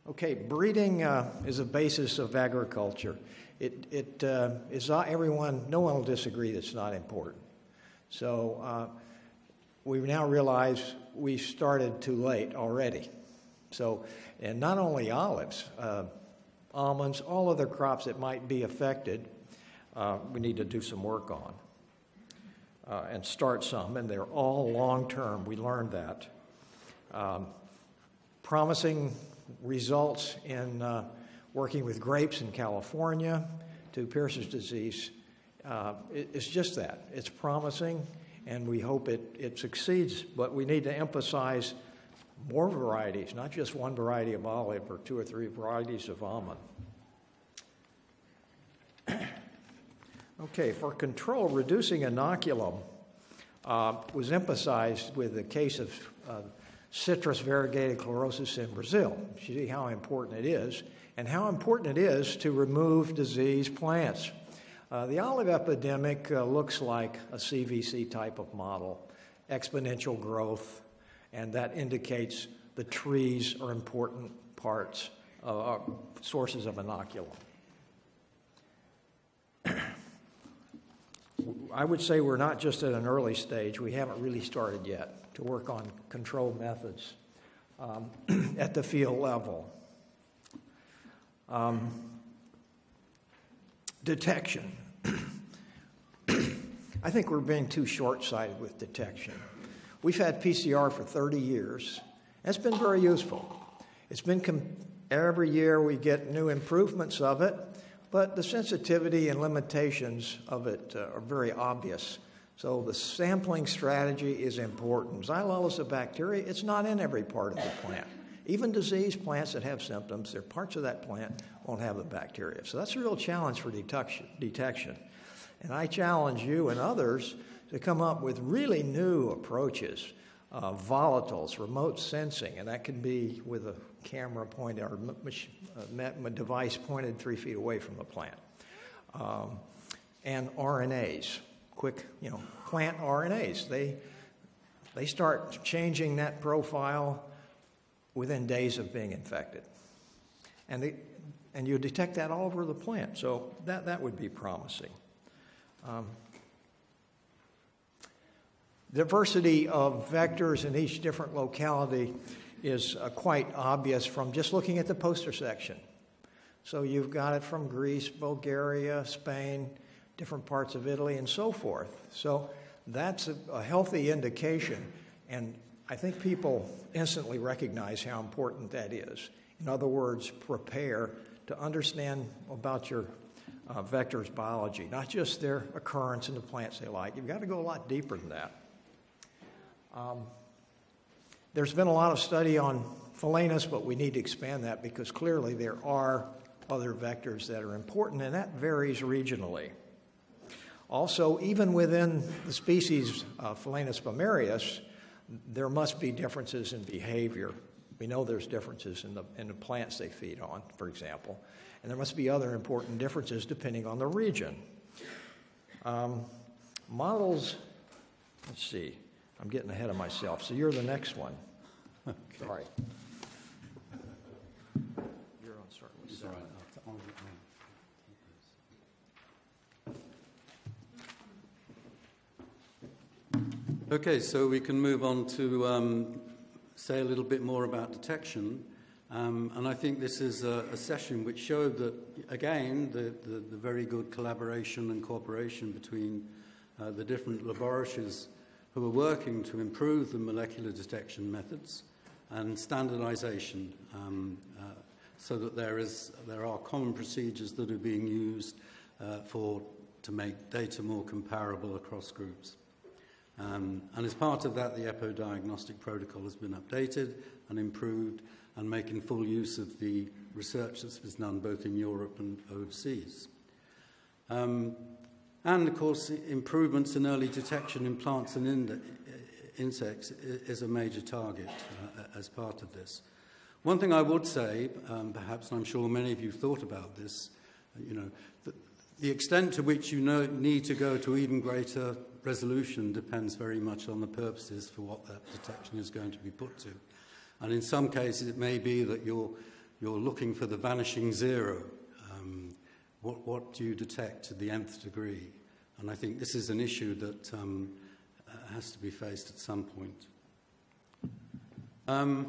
Okay, breeding is a basis of agriculture. Is not everyone, no one will disagree that it's not important. So we now realize we started too late already. So, and not only olives, almonds, all other crops that might be affected, we need to do some work on and start some, and they're all long-term. We learned that. Promising results in working with grapes in California to Pierce's disease. It's just that. It's promising, and we hope it succeeds, but we need to emphasize more varieties, not just one variety of olive or 2 or 3 varieties of almond. Okay, for control, reducing inoculum was emphasized with the case of citrus variegated chlorosis in Brazil. You see how important it is, and how important it is to remove diseased plants. The olive epidemic looks like a CVC type of model, exponential growth, and that indicates the trees are important parts, sources of inoculum. I would say we're not just at an early stage. We haven't really started yet to work on control methods at the field level. Detection. I think we're being too short-sighted with detection. We've had PCR for 30 years. That's been very useful. It's been every year we get new improvements of it, but the sensitivity and limitations of it are very obvious. So the sampling strategy is important. Xylella is a bacteria. It's not in every part of the plant. Even diseased plants that have symptoms, there are parts of that plant won't have the bacteria. So that's a real challenge for detection. And I challenge you and others to come up with really new approaches, volatiles, remote sensing, and that can be with a camera pointed or a device pointed 3 feet away from the plant. And RNAs, quick, plant RNAs. They start changing that profile within days of being infected. And you detect that all over the plant, so that would be promising. Diversity of vectors in each different locality is quite obvious from just looking at the poster section. So you've got it from Greece, Bulgaria, Spain, different parts of Italy, and so forth. So that's a healthy indication, and I think people instantly recognize how important that is. In other words, prepare to understand about your vector's biology, not just their occurrence in the plants they like. You've got to go a lot deeper than that. There's been a lot of study on Phalanus, but we need to expand that because clearly there are other vectors that are important, and that varies regionally. Also, even within the species Phalanus bomarius, there must be differences in behavior. We know there's differences in the plants they feed on, for example, and there must be other important differences depending on the region. Models, let's see, I'm getting ahead of myself, so you're the next one. Sorry. You're on starting with seven. Okay, so we can move on to say a little bit more about detection. And I think this is a session which showed that, again, the very good collaboration and cooperation between the different laboratories who are working to improve the molecular detection methods and standardization so that there are common procedures that are being used to make data more comparable across groups. And as part of that, the EPO diagnostic protocol has been updated and improved and making full use of the research that's been done both in Europe and overseas. And, of course, improvements in early detection in plants and insects is a major target as part of this. One thing I would say, perhaps, and I'm sure many of you thought about this, the extent to which you need to go to even greater resolution depends very much on the purposes for what that detection is going to be put to. And in some cases, it may be that you're looking for the vanishing zero. What do you detect to the nth degree? And I think this is an issue that has to be faced at some point. Then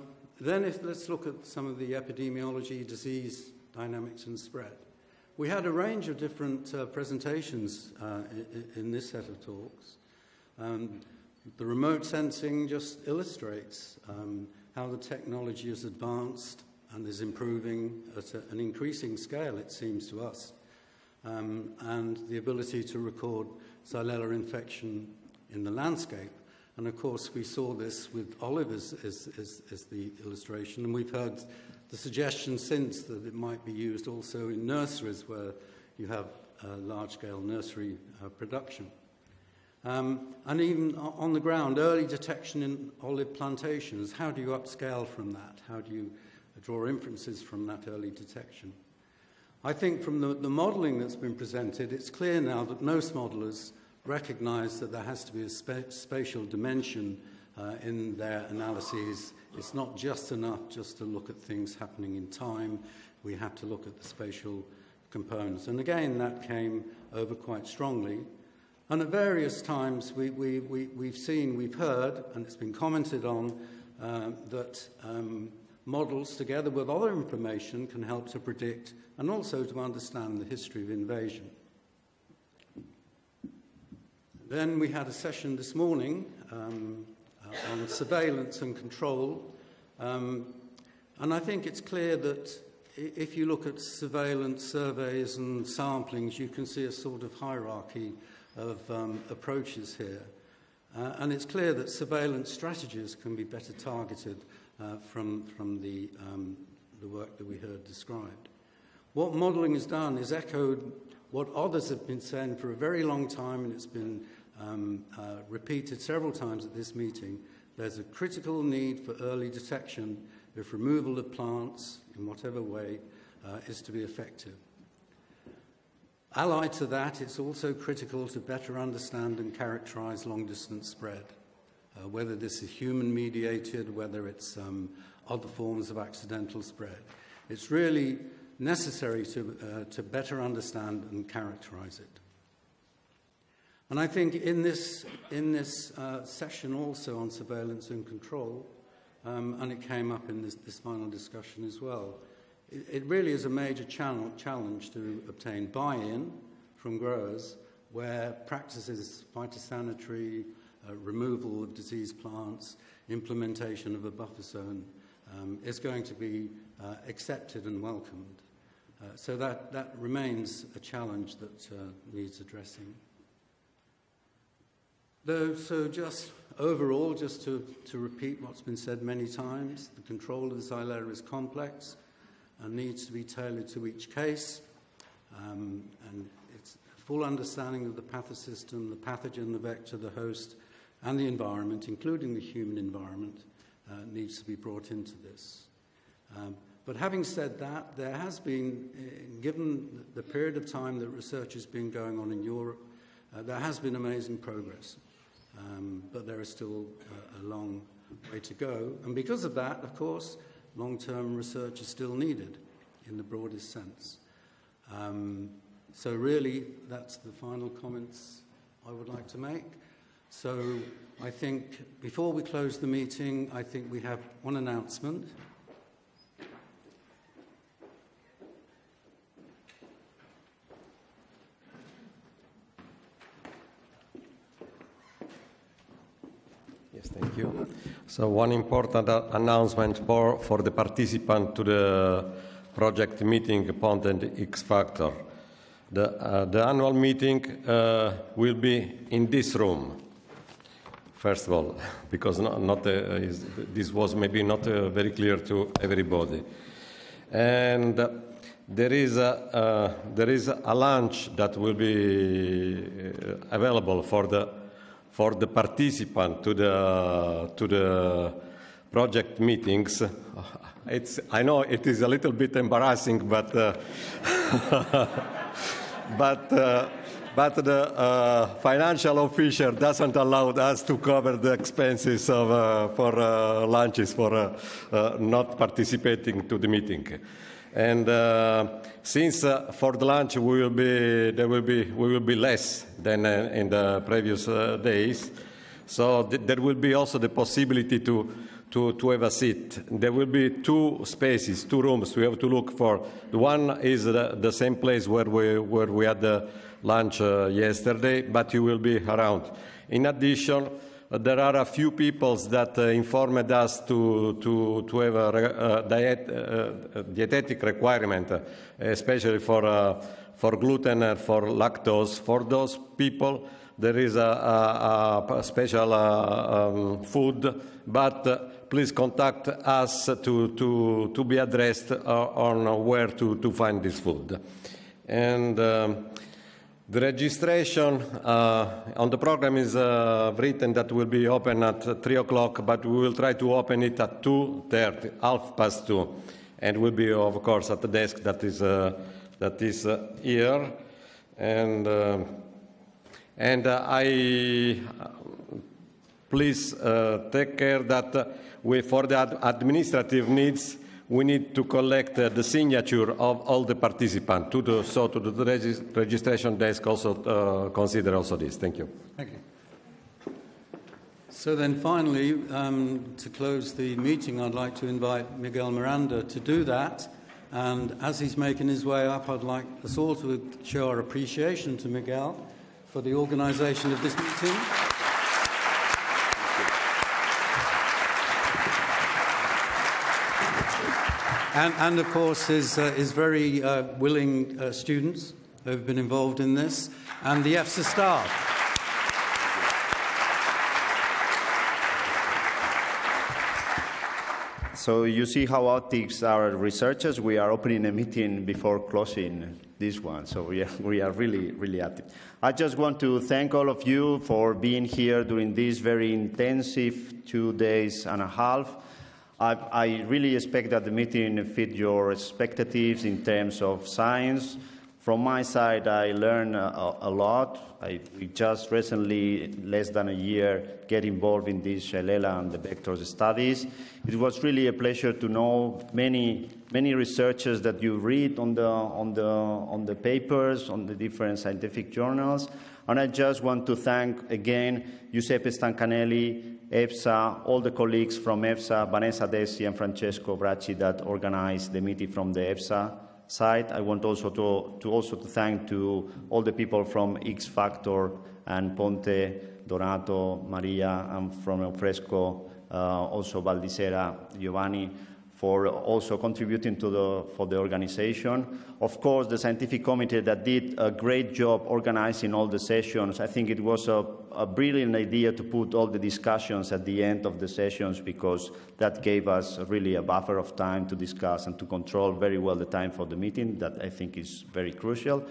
let's look at some of the epidemiology, disease dynamics and spread. We had a range of different presentations in this set of talks. The remote sensing just illustrates how the technology has advanced and is improving at an increasing scale, it seems to us, and the ability to record Xylella infection in the landscape. And of course, we saw this with olive as the illustration, and we've heard the suggestion since that it might be used also in nurseries where you have large-scale nursery production. And even on the ground, early detection in olive plantations, how do you upscale from that? How do you draw inferences from that early detection? I think from the modelling that's been presented, it's clear now that most modellers recognise that there has to be a spatial dimension in their analyses. It's not just enough just to look at things happening in time. We have to look at the spatial components. And again, that came over quite strongly. And at various times, we've heard, and it's been commented on, that models, together with other information, can help to predict and also to understand the history of invasion. Then we had a session this morning on surveillance and control. And I think it's clear that if you look at surveillance surveys and samplings, you can see a sort of hierarchy of approaches here. And it's clear that surveillance strategies can be better targeted from the work that we heard described. What modelling has done is echoed what others have been saying for a very long time, and it's been repeated several times at this meeting. There's a critical need for early detection if removal of plants, in whatever way, is to be effective. Allied to that, it's also critical to better understand and characterise long-distance spread, whether this is human-mediated, whether it's other forms of accidental spread. It's really necessary to better understand and characterise it. And I think in this session also on surveillance and control, and it came up in this final discussion as well, it really is a major challenge to obtain buy-in from growers where practices, phytosanitary, removal of diseased plants, implementation of a buffer zone is going to be accepted and welcomed. So that remains a challenge that needs addressing. So just overall, just to repeat what's been said many times, the control of the Xylella is complex and needs to be tailored to each case. And it's a full understanding of the pathosystem, the pathogen, the vector, the host, and the environment, including the human environment, needs to be brought into this. But having said that, there has been, given the period of time that research has been going on in Europe, there has been amazing progress. But there is still a long way to go. And because of that, of course, long-term research is still needed in the broadest sense. So really, that's the final comments I would like to make. So I think before we close the meeting, I think we have one announcement. Yes, thank you. So one important announcement for the participant to the project meeting Pond and X Factor. The annual meeting will be in this room, first of all, because this was maybe not very clear to everybody. And there is a lunch that will be available for the participant to the project meetings. I know it is a little bit embarrassing, but but the financial official doesn't allow us to cover the expenses for lunches for not participating to the meeting. And since for the lunch we will be less than in the previous days, so there will be also the possibility to have a seat. There will be two spaces, two rooms we have to look for. The one is the same place where we had the lunch yesterday, but you will be around. In addition, there are a few people that informed us to have a dietetic requirement, especially for gluten and for lactose. For those people, there is a special food, but please contact us to be addressed on where to find this food. And the registration on the program is written that will be open at 3 o'clock, but we will try to open it at 2:30, 2:30, and will be, of course, at the desk that is here. And I please take care that for the administrative needs, we need to collect the signature of all the participants. To the registration desk also consider also this. Thank you. Thank you. So then finally, to close the meeting, I'd like to invite Miguel Miranda to do that. And as he's making his way up, I'd like us all to show our appreciation to Miguel for the organisation of this meeting. And of course, his very willing students who have been involved in this, and the EFSA staff. So you see how active our researchers. We are opening a meeting before closing this one, so we are really, really active. I just want to thank all of you for being here during this very intensive 2.5 days. I really expect that the meeting fit your expectations in terms of science. From my side, I learned a lot. We just recently, less than a year, get involved in this Xylella and the vectors studies. It was really a pleasure to know many researchers that you read on the papers, on the different scientific journals. And I just want to thank again Giuseppe Stancanelli, EFSA, all the colleagues from EFSA, Vanessa Desi and Francesco Bracci that organized the meeting from the EFSA side. I want also to thank to all the people from X Factor and Ponte, Donato, Maria, and from Euphresco, also Baldissera Giovani, for also contributing for the organization. Of course, the scientific committee that did a great job organizing all the sessions. I think it was a brilliant idea to put all the discussions at the end of the sessions, because that gave us really a buffer of time to discuss and to control very well the time for the meeting. That I think is very crucial.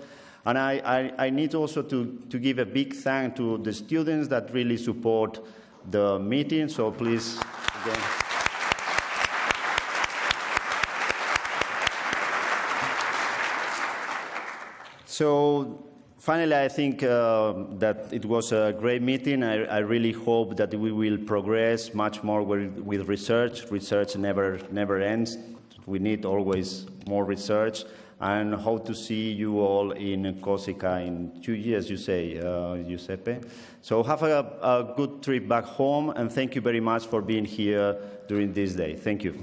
And I need also to give a big thank to the students that really support the meeting. So please, again. So finally, I think that it was a great meeting. I really hope that we will progress much more with research. Research never ends. We need always more research. And hope to see you all in COGECA in 2 years, you say, Giuseppe. So have a good trip back home, and thank you very much for being here during this day. Thank you.